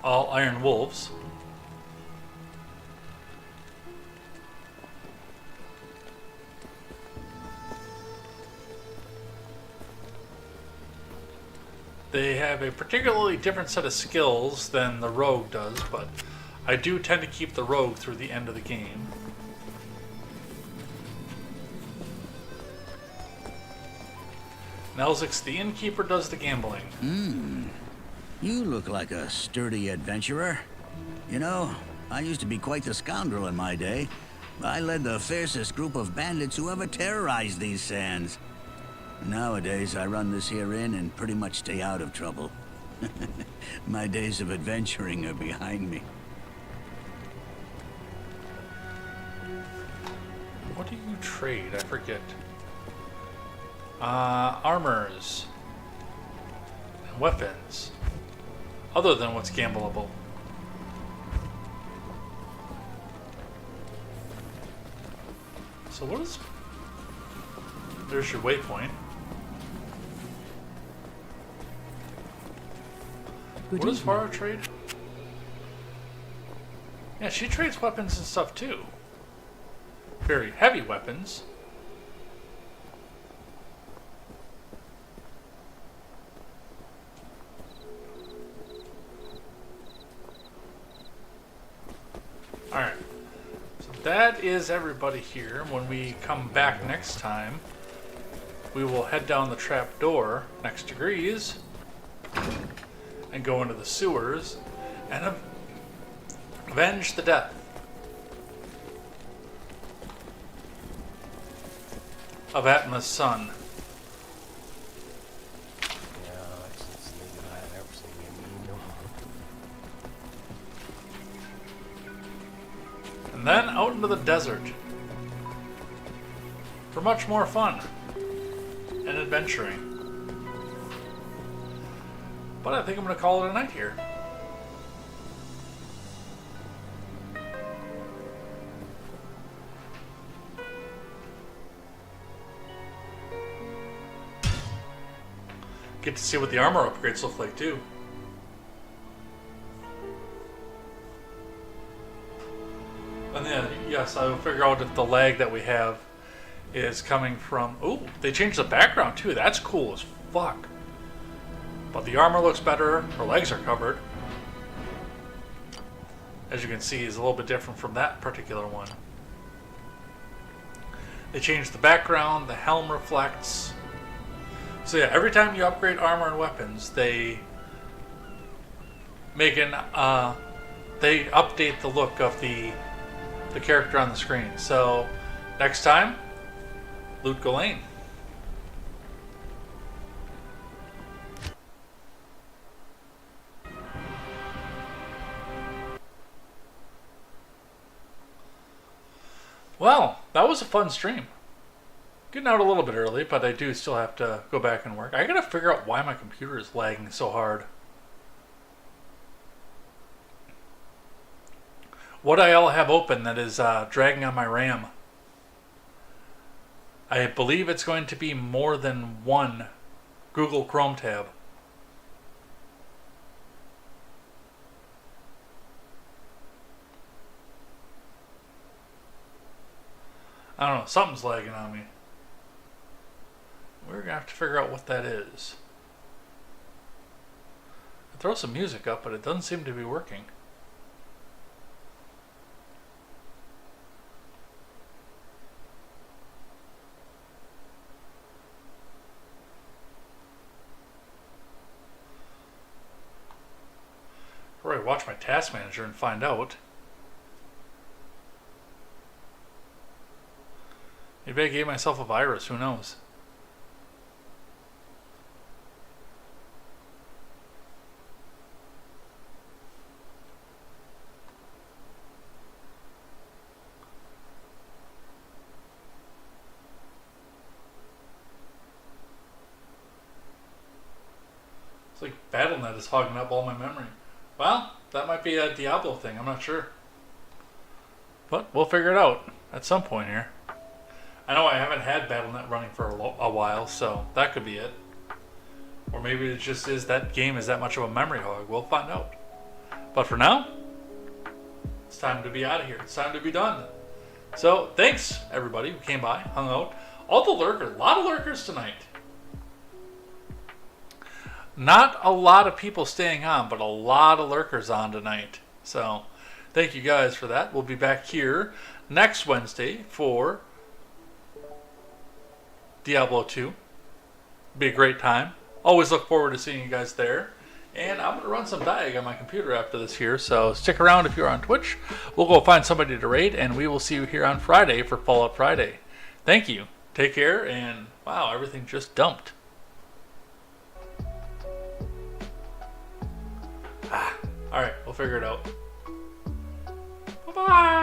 Speaker 1: All Iron Wolves. They have a particularly different set of skills than the Rogue does, but I do tend to keep the Rogue through the end of the game. Nelzix the Innkeeper does the gambling.
Speaker 10: You look like a sturdy adventurer. You know, I used to be quite the scoundrel in my day. I led the fiercest group of bandits who ever terrorized these sands. Nowadays, I run this here inn and pretty much stay out of trouble. My days of adventuring are behind me.
Speaker 1: What do you trade? I forget. Armors. And weapons. Other than what's gambleable. So what is... There's your waypoint. What does Farah trade? Yeah, she trades weapons and stuff too. Very heavy weapons. Alright. So that is everybody here. When we come back next time, we will head down the trap door next to Grease and go into the sewers and avenge the death of Atma's son. And then out into the desert for much more fun and adventuring. But I think I'm going to call it a night here. Get to see what the armor upgrades look like too. And then, yes, I will figure out if the lag that we have is coming from... Ooh, they changed the background too. That's cool as fuck. But the armor looks better. Her legs are covered. As you can see, is a little bit different from that particular one. They changed the background. The helm reflects. So yeah, every time you upgrade armor and weapons, they make an they update the look of the character on the screen. So next time, Loot Gholein. Well, that was a fun stream. Getting out a little bit early, but I do still have to go back and work. I gotta figure out why my computer is lagging so hard. What I all have open that is dragging on my RAM. I believe it's going to be more than one Google Chrome tab. I don't know, something's lagging on me. We're gonna have to figure out what that is. I throw some music up, but it doesn't seem to be working. Probably watch my task manager and find out. Maybe I gave myself a virus, who knows? It's like BattleNet is hogging up all my memory. Well, that might be a Diablo thing, I'm not sure. But we'll figure it out at some point here. I know I haven't had BattleNet running for a while, so that could be it. Or maybe it just is that game is that much of a memory hog. We'll find out. But for now, it's time to be out of here. It's time to be done. So thanks everybody who came by, hung out. All the lurkers, a lot of lurkers tonight. Not a lot of people staying on, but a lot of lurkers on tonight. So thank you guys for that. We'll be back here next Wednesday for Diablo 2. Be a great time. Always look forward to seeing you guys there. And I'm going to run some Diag on my computer after this here, so stick around if you're on Twitch. We'll go find somebody to raid, and we will see you here on Friday for Fallout Friday. Thank you. Take care, and wow, everything just dumped. Alright, we'll figure it out. Bye-bye!